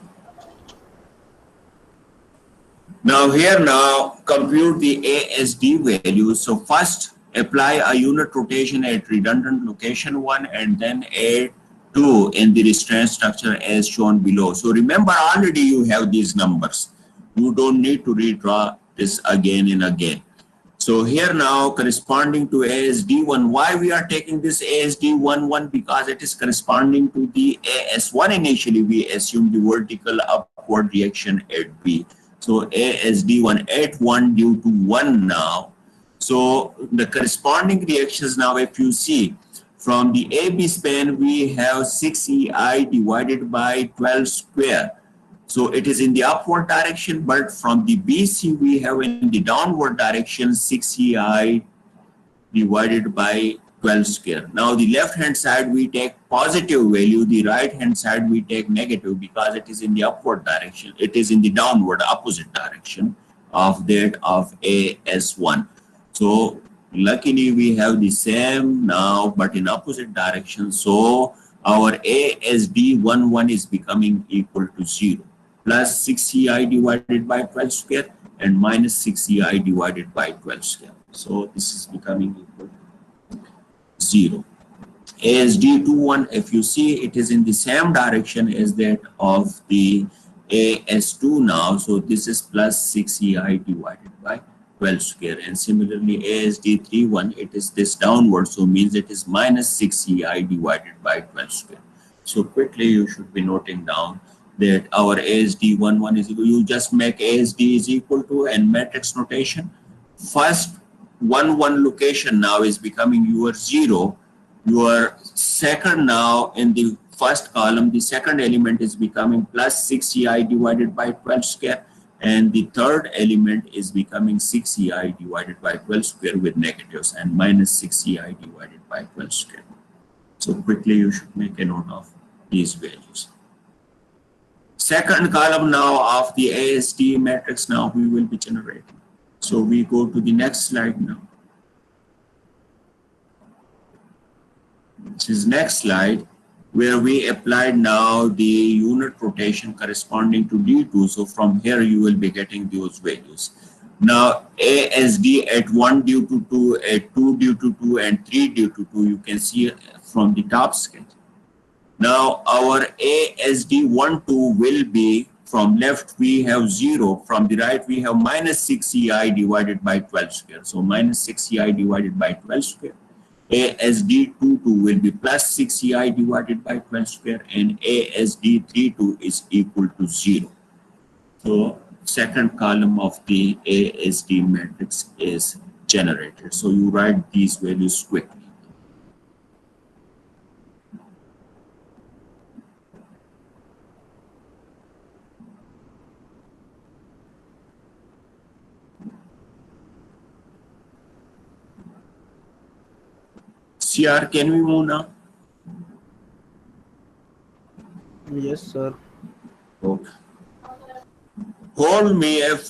Now here now compute the ASD values. So first apply a unit rotation at redundant location 1 and then add 2 in the restraint structure as shown below. So remember already you have these numbers. You don't need to redraw this again and again. So here now corresponding to ASD1, why we are taking this ASD11? Because it is corresponding to the AS1. Initially we assumed the vertical upward reaction at B. So ASD1 at 1 due to 1 now. So the corresponding reactions now, if you see from the AB span, we have 6EI divided by 12 square. So it is in the upward direction, but from the BC, we have in the downward direction 6EI divided by 12 square. Now the left hand side we take positive value, the right hand side we take negative because it is in the upward direction. It is in the downward opposite direction of that of AS1. So luckily we have the same now but in opposite direction. So our ASD11 is becoming equal to 0 plus 6EI divided by 12 square and minus 6EI divided by 12 square. So this is becoming equal to 0. ASD21, if you see, it is in the same direction as that of the AS2 now. So this is plus 6EI divided by 12 square. And similarly, ASD31, it is this downward. So means it is minus 6EI divided by 12 square. So quickly you should be noting down that our ASD11 is equal. You just make ASD is equal to and matrix notation. First, 1 location now is becoming your 0. Your second now in the first column, the second element is becoming plus 6EI divided by 12 square. And the third element is becoming 6EI divided by 12 square with negatives and minus 6EI divided by 12 square. So quickly you should make a note of these values. Second column now of the ASD matrix now we will be generating. So we go to the next slide now. This is next slide where we applied now the unit rotation corresponding to D2. So from here you will be getting those values. Now ASD at 1 due to 2, at 2 due to 2 and 3 due to 2 you can see from the top sketch. Now our ASD12 will be from left we have 0, from the right we have minus 6EI divided by 12 square. So minus 6EI divided by 12 square. ASD22 will be plus 6EI divided by 12 square and ASD32 is equal to 0. So second column of the ASD matrix is generated. So you write these values quickly. CR, can we move now? Yes, sir. Okay. Hold me if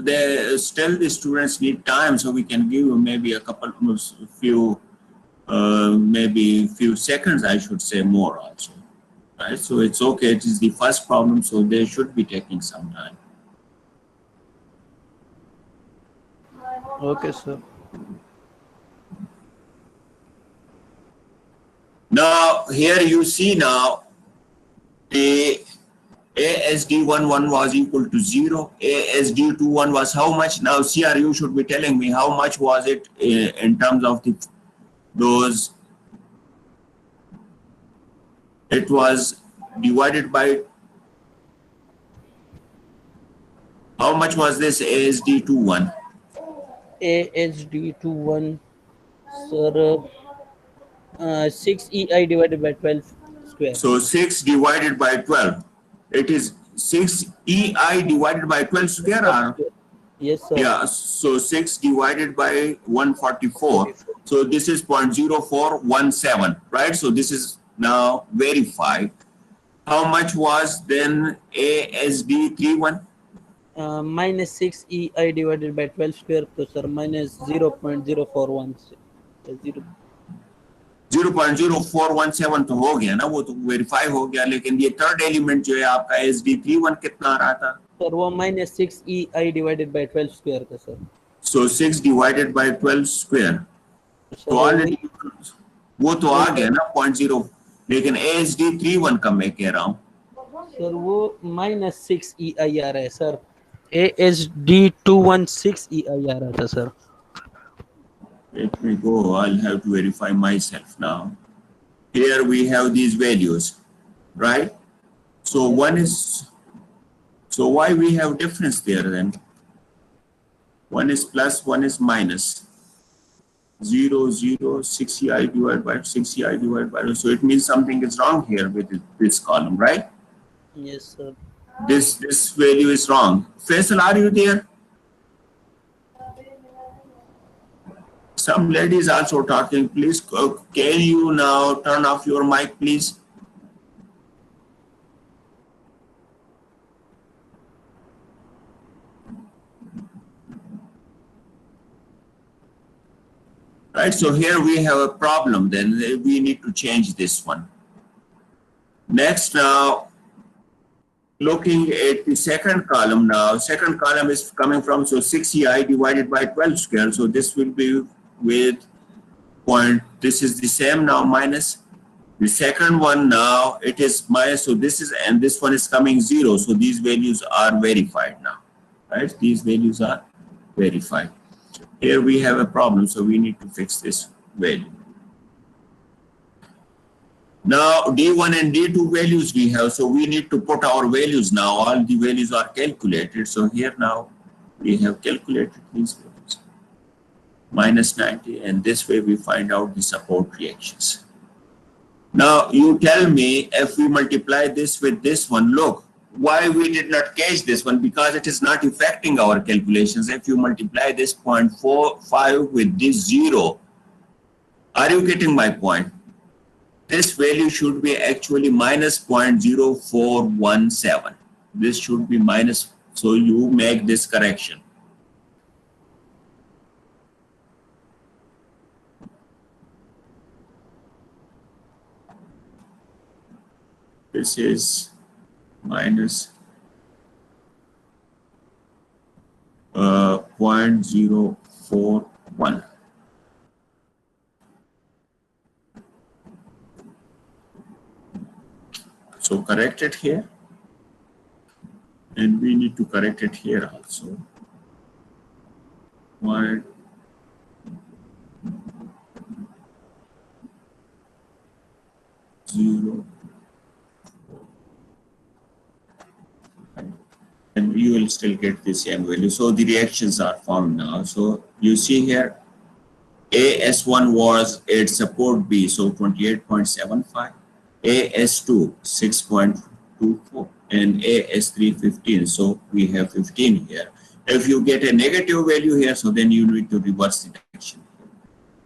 they still the students need time, so we can give you maybe a couple of few seconds, I should say more also. Right? So it's okay. It is the first problem, so they should be taking some time. Okay, sir. Now, here you see now the ASD11 was equal to 0. ASD21 was how much? Now, CR, you should be telling me how much was it in terms of those. It was divided by, how much was this ASD21? ASD21, sir, 6EI divided by 12 square. So 6 divided by 12. It is 6EI divided by 12 square or? Yes, sir. Yeah, so 6 divided by 144. So this is 0.0417, right? So this is now verified. How much was then ASD31? Minus 6EI divided by 12 square, तो sir minus 0.041. 0.0417 तो हो गया ना, वो तो verify हो गया, लेकिन ये थर्ड एलिमेंट जो है आपका SD31 कितना आ रहा था? सर वो minus 6EI divided by 12 square था sir. So 6 divided by 12 square. तो ऑलरेडी वो तो आ गया ना 0.0, लेकिन ASD31 का मैं कह रहा हूँ. सर वो minus 6EI आ रहा है सर. ASD216EI आ रहा था sir. Let me go. I'll have to verify myself now. Here we have these values, right? So one is, so why we have difference there then? One is plus, one is minus. 0, 0, 6EI divided by 6EI divided by. So it means something is wrong here with this column, right? Yes, sir. This value is wrong. Faisal, are you there? Some ladies also talking. Please, can you now turn off your mic, please? Right, so here we have a problem, then we need to change this one. Next, now, looking at the second column now, second column is coming from, so 6EI divided by 12 square, so this will be with point, this is the same now, minus. The second one now, it is minus, so this is, and this one is coming 0, so these values are verified now, right? These values are verified. Here we have a problem, so we need to fix this value. Now D1 and D2 values we have, so we need to put our values now. All the values are calculated. So here now we have calculated these values. Minus 90, and this way we find out the support reactions. Now you tell me, if we multiply this with this one, look, why we did not catch this one? Because it is not affecting our calculations. If you multiply this 0.45 with this 0, are you getting my point? This value should be actually minus 0.0417. This should be minus, so you make this correction. This is minus 0.041. So correct it here, and we need to correct it here also. 1 0, and you will still get the same value. So the reactions are formed now. So you see here, AS1 was at support B, so 28.75. AS2 6.24 and AS3 15, so we have 15 here. If you get a negative value here, so then you need to reverse the direction.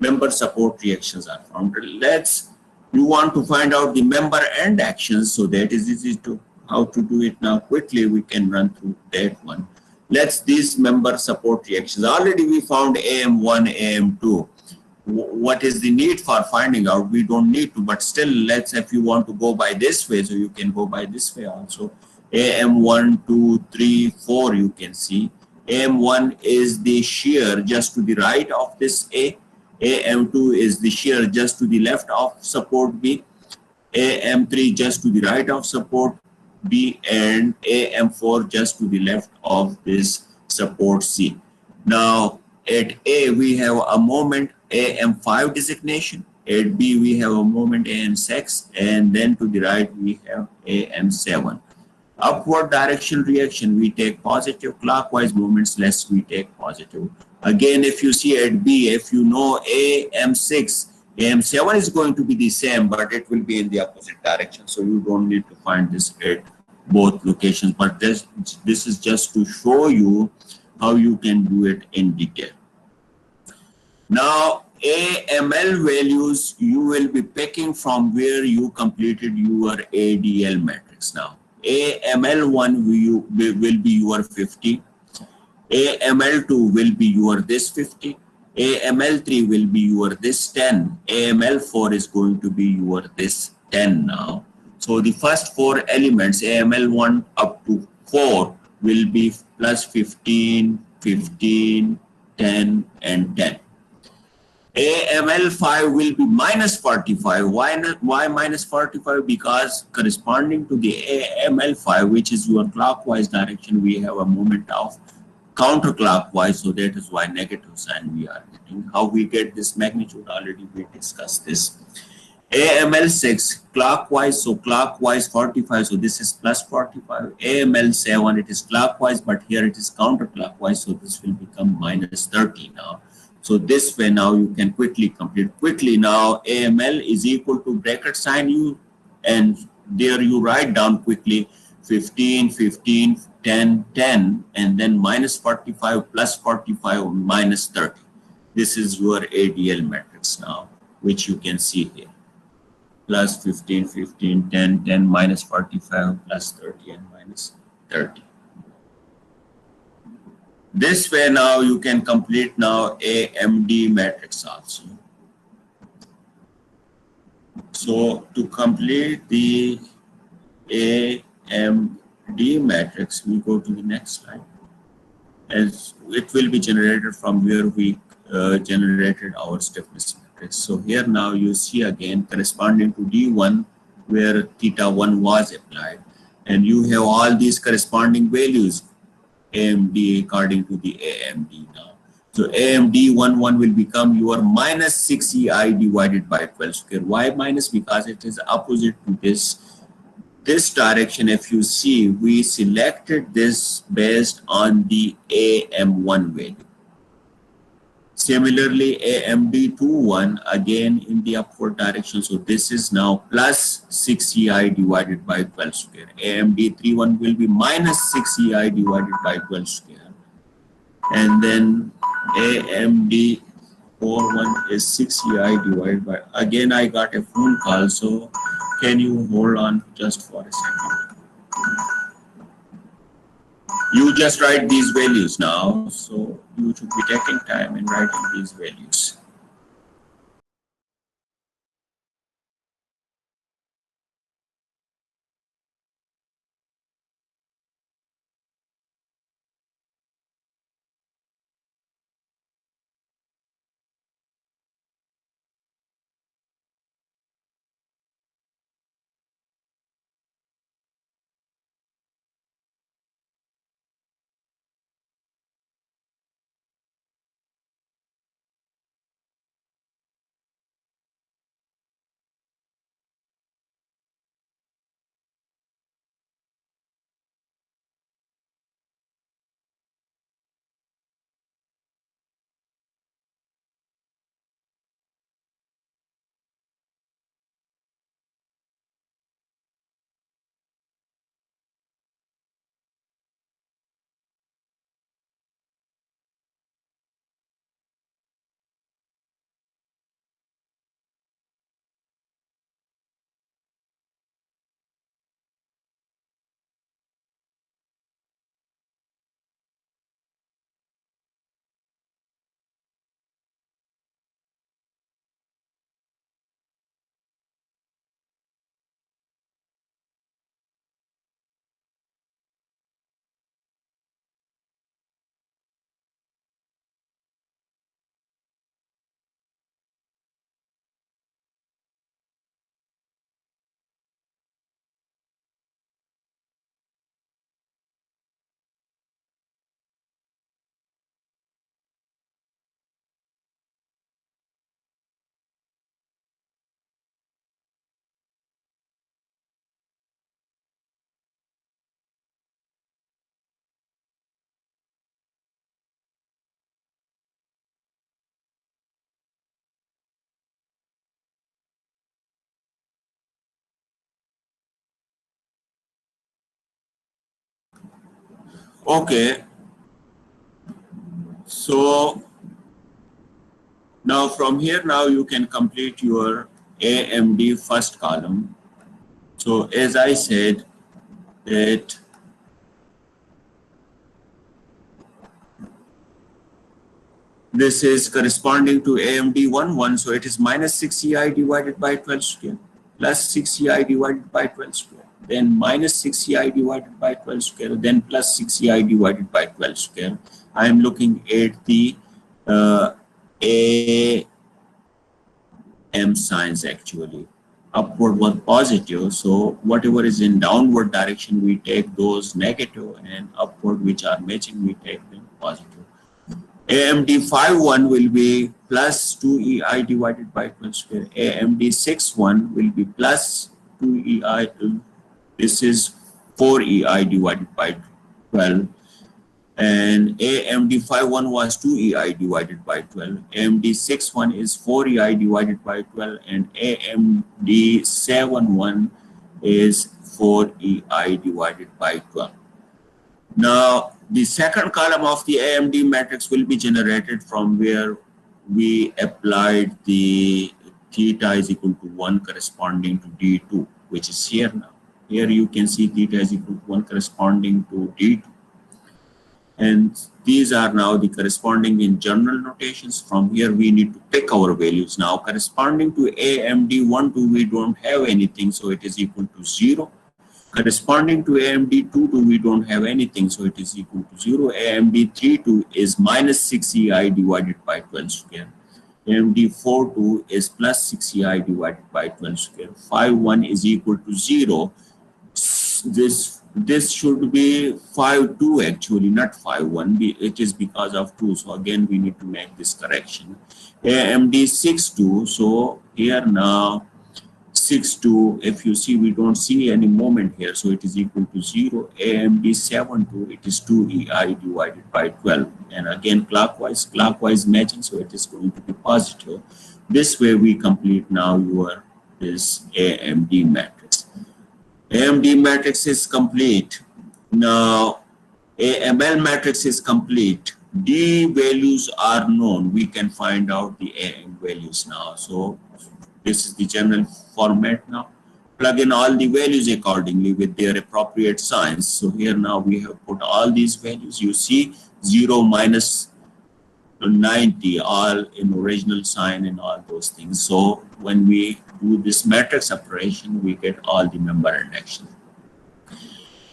Member support reactions are found. You want to find out the member end actions, so that is easy to how to do it now. Quickly we can run through that one. These member support reactions, already we found AM1, AM2. What is the need for finding out? We don't need to, but still, if you want to go by this way, so you can go by this way also. AM1, 2, 3, 4, you can see. AM1 is the shear just to the right of this A. AM2 is the shear just to the left of support B. AM3 just to the right of support B, and AM4 just to the left of this support C. Now, at A, we have a moment AM5 designation. At B, we have a moment AM6, and then to the right, we have AM7. Upward direction reaction, we take positive. Clockwise movements, less we take positive. Again, if you see at B, if you know AM6, AM7 is going to be the same, but it will be in the opposite direction. So you don't need to find this at both locations. But this is just to show you how you can do it in detail. Now, AML values you will be picking from where you completed your ADL matrix. Now, AML1 will be your 50. AML2 will be your this 50. AML3 will be your this 10. AML4 is going to be your this 10 now. So the first 4 elements, AML1 up to 4, will be plus 15, 15, 10, and 10. AML5 will be minus 45. Why minus 45? Because corresponding to the AML5, which is your clockwise direction, we have a moment of counterclockwise, so that is why negative sign we are getting. How we get this magnitude, already we discussed this. AML6 clockwise, so clockwise 45, so this is plus 45. AML7, it is clockwise, but here it is counterclockwise, so this will become minus 30 now. So this way now you can quickly complete. Quickly now, AML is equal to bracket sign you, and there you write down quickly 15, 15, 10, 10, and then minus 45 plus 45 minus 30. This is your ADL matrix now, which you can see here. Plus 15, 15, 10, 10, minus 45, plus 30, and minus 30. This way now you can complete now AMD matrix also. So to complete the AMD matrix, we go to the next slide. As it will be generated from where we generated our stiffness matrix. So here now you see again corresponding to D1 where theta 1 was applied, and you have all these corresponding values AMD according to the AMD now. So AMD 11 will become your minus 6EI divided by 12 square. Why minus? Because it is opposite to this direction. If you see, we selected this based on the AM1 value. Similarly, AMD21 again in the upward direction. So this is now plus 6EI divided by 12 square. AMD31 will be minus 6EI divided by 12 square. And then AMD41 is 6EI divided by, again I got a phone call, so can you hold on just for a second? You just write these values now, so you should be taking time in writing these values. Okay, so now from here now you can complete your AMD first column. So as I said that this is corresponding to AMD 11, so it is minus 6EI divided by 12 square plus 6EI divided by 12 square, then minus 6EI divided by 12 square, then plus 6EI divided by 12 square. I am looking at the AM signs actually. Upward was positive, so whatever is in downward direction we take those negative, and upward which are matching we take them positive. AMD 51 will be plus 2EI divided by 12 square. AMD 61 will be plus 2EI. This is 4EI divided by 12. And AMD 51 was 2EI divided by 12. AMD 61 is 4EI divided by 12. And AMD 71 is 4EI divided by 12. Now, the second column of the AMD matrix will be generated from where we applied the theta is equal to 1 corresponding to D2, which is here now. Here you can see theta is equal to 1 corresponding to D2. And these are now the corresponding in general notations. From here, we need to pick our values now. Corresponding to AMD1, 2, we don't have anything, so it is equal to 0. Corresponding to AMD2, 2, we don't have anything, so it is equal to 0. AMD3, 2 is minus 6EI divided by 12 square. AMD4, 2 is plus 6EI divided by 12 square. Phi 1 is equal to 0. This should be phi 2 actually, not phi 1. It is because of 2. So again, we need to make this correction. AMD 6, 2. So here now, 6, 2. If you see, we don't see any moment here. So it is equal to 0. AMD 7, 2. It is 2EI divided by 12. And again, clockwise matching. So it is going to be positive. This way we complete now this AMD matrix. AMD matrix is complete. Now, AML matrix is complete. D values are known. We can find out the AM values now. So this is the general format now. Plug in all the values accordingly with their appropriate signs. So here now we have put all these values. You see 0 minus 90 all in original sign and all those things. So when we do this matrix operation, we get all the member induction.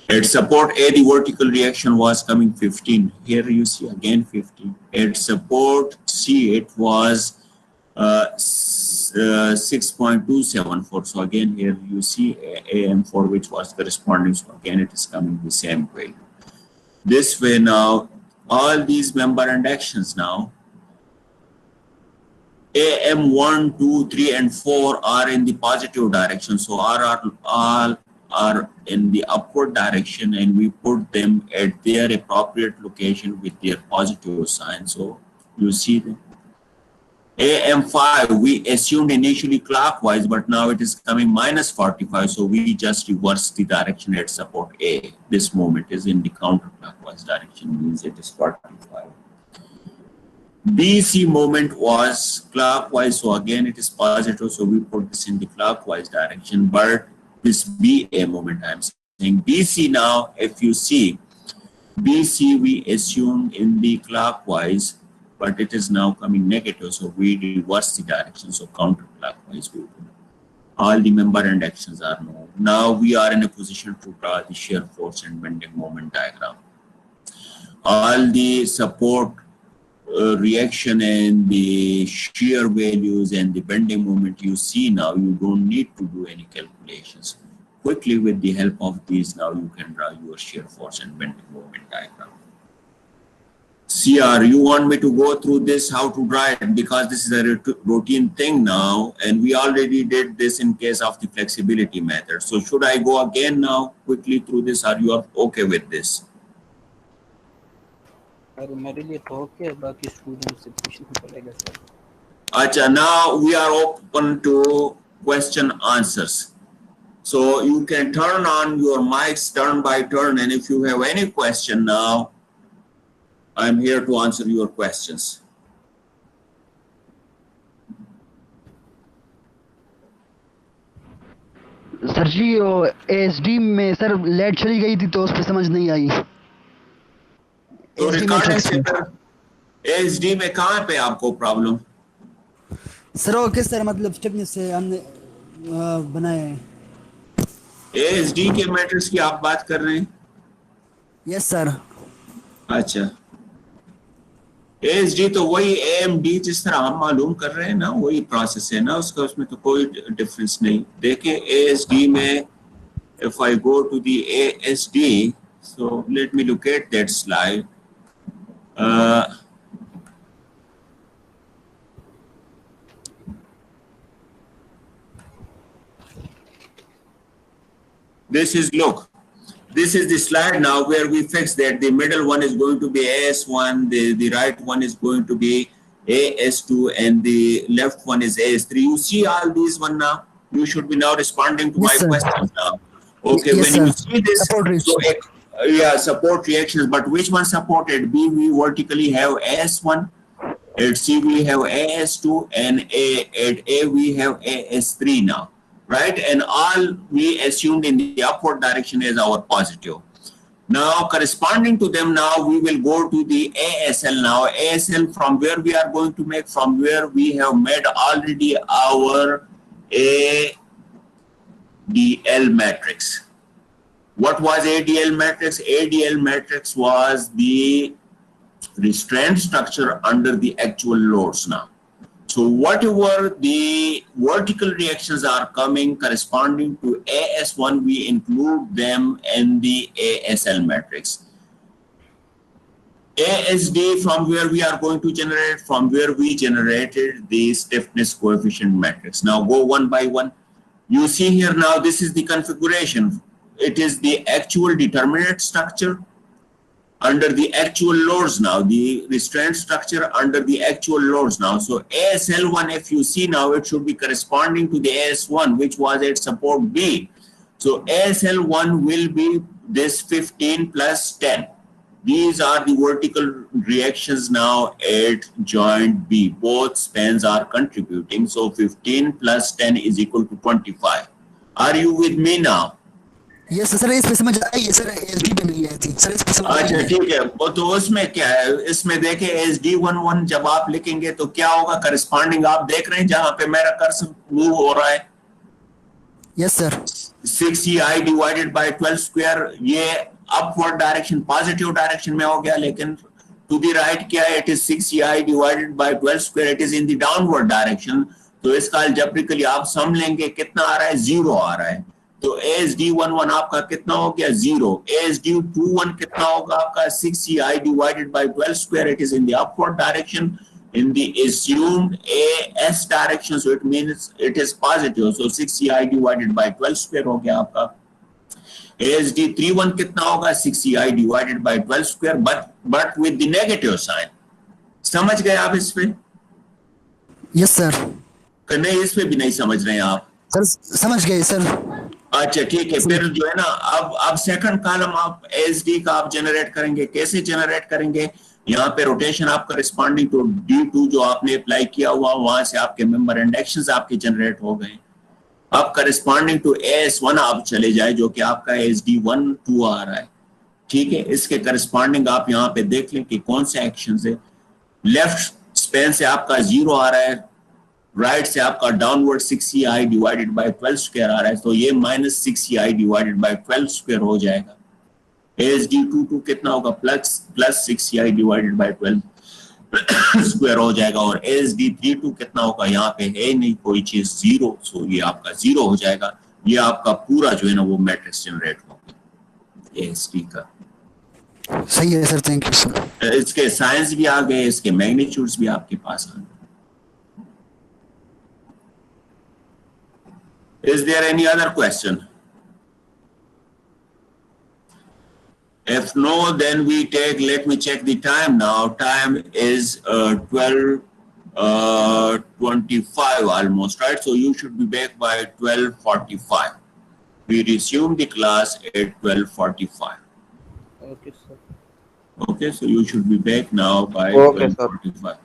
At support A, the vertical reaction was coming 15. Here you see again 15. At support C, it was 6.274. So again here you see AM4, which was corresponding. So again it is coming the same value. This way now, all these member inductions now, AM1, 2, 3, and 4 are in the positive direction. So all are in the upward direction, and we put them at their appropriate location with their positive sign. So you see them. AM5, we assumed initially clockwise, but now it is coming minus 45. So we just reverse the direction at support A. This moment is in the counterclockwise direction, means it is 45. BC moment was clockwise, so again it is positive, so we put this in the clockwise direction. But this BA moment, I'm saying BC now, if you see, BC we assumed in the clockwise, but it is now coming negative, so we reverse the direction, so counterclockwise we do. All the member inductions are known. Now we are in a position to draw the shear force and bending moment diagram. All the support reaction and the shear values and the bending moment you see now, you don't need to do any calculations. Quickly with the help of these, now you can draw your shear force and bending moment diagram. CR, you want me to go through this, how to draw it, because this is a routine thing now, and we already did this in case of the flexibility method. So should I go again now quickly through this, or you are okay with this? Acha, now we are open to question answers. So you can turn on your mics turn by turn, and if you have any question now, I'm here to answer your questions. Sir ji SD में sir late चली गई थी तो उस पर समझ नहीं आई। तो एसडी में कहाँ पे आपको प्रॉब्लम? सर वो किस तरह मतलब स्टिफनेस से हमने बनाया है। एसडी के मैट्रिक्स की आप बात कर रहे हैं? Yes sir. अच्छा, एसडी तो वही एएमडी जिस तरह हम मालूम कर रहे हैं ना, वही प्रोसेस है ना, उसमें तो कोई डिफरेंस नहीं। देखिए एएसडी में, if I go to the ASD, so let me look at that slide. This is the slide now where we fix that the middle one is going to be AS1, the right one is going to be AS2, and the left one is AS3. You see all these one now? You should be now responding to my questions now. Okay, yes, when sir. you see this, so yeah, support reactions, but which one supported? We vertically have AS1, At C we have AS2 and at A we have AS3 now, right? And all we assumed in the upward direction is our positive. Now corresponding to them, now we will go to the ASL now. ASL from where we are going to make, from where we have made already our ADL matrix. What was ADL matrix? ADL matrix was the restraint structure under the actual loads now. So whatever the vertical reactions are coming corresponding to AS1, we include them in the ASL matrix. ASD from where we are going to generate, from where we generated the stiffness coefficient matrix. Now go one by one. You see here now, this is the configuration. It is the actual determinate structure under the actual loads now, the restraint structure under the actual loads now. So ASL1, if you see now, it should be corresponding to the AS1, which was at support B. So ASL1 will be this 15 plus 10. These are the vertical reactions now at joint B. Both spans are contributing. So 15 plus 10 is equal to 25. Are you with me now? Yes sir, इसमें समझ आई है sir, SD पे नहीं आई थी sir, इसमें समझ अच्छा ठीक है। वो तो उसमें क्या है, इसमें देखे SD11 जब आप लिखेंगे तो क्या होगा, करस्पॉन्डिंग आप देख रहे हैं जहां पे मेरा कर्सर मूव हो रहा है। Yes sir, 6EI divided by 12 square, ये अपवर्ड डायरेक्शन पॉजिटिव डायरेक्शन में हो गया, लेकिन टू द राइट क्या है, it is 6EI divided by 12 square, it is in the downward direction. तो इसका अलजेब्रिकली आप सम लेंगे, कितना आ रहा है, 0 आ रहा है। तो ASD11 आपका कितना हो गया, 0। ASD21 कितना होगा आपका, 6EI divided by 12 square, it is in the upward direction in the assumed AS direction, so it means it is positive, so 6EI divided by 12 square हो गया आपका। ASD31 कितना होगा, 6EI divided by 12 square, but with the negative sign। समझ गए आप इस पे? Yes sir. नहीं, इस पे भी नहीं समझ रहे हैं आप? सर समझ गए सर। अच्छा ठीक है, फिर जो है ना, अब सेकंड कॉलम आप ASD का आप जनरेट करेंगे। कैसे जनरेट करेंगे, यहाँ पे रोटेशन आपका रिस्पॉन्डिंग टू D2 जो आपने अप्लाई किया हुआ, वहां से आपके मेंबर इंडेक्शंस आपके जनरेट हो गए। अब करस्पॉन्डिंग टू AS1 आप चले जाए, जो कि आपका ASD12 आ रहा है, ठीक है। इसके करस्पॉन्डिंग आप यहाँ पे देख लें कि कौन से एक्शन है। लेफ्ट स्पेन से आपका 0 आ रहा है, राइट से आपका downward 6EI divided by 12 square आ रहा है, तो ये minus 6EI divided by 12 square हो जाएगा। ASD22 कितना होगा, plus 6EI divided by 12 square हो जाएगा। और ASD32 कितना होगा, यहाँ पे है नहीं कोई चीज, 0, सो ये आपका 0 हो जाएगा। ये आपका पूरा जो है ना वो मैट्रिक्स जनरेट होगा ASD का। सही है सर, थैंक यू सर। इसके साइंस भी आ गए, इसके मैग्नीट्यूड्स भी आपके पास आ गए। Is there any other question? If no, then we take, let me check the time now. Time is 12:25 almost, right? So you should be back by 12:45. We resume the class at 12:45. Okay, sir. Okay, so you should be back now by Okay, sir. 12:45.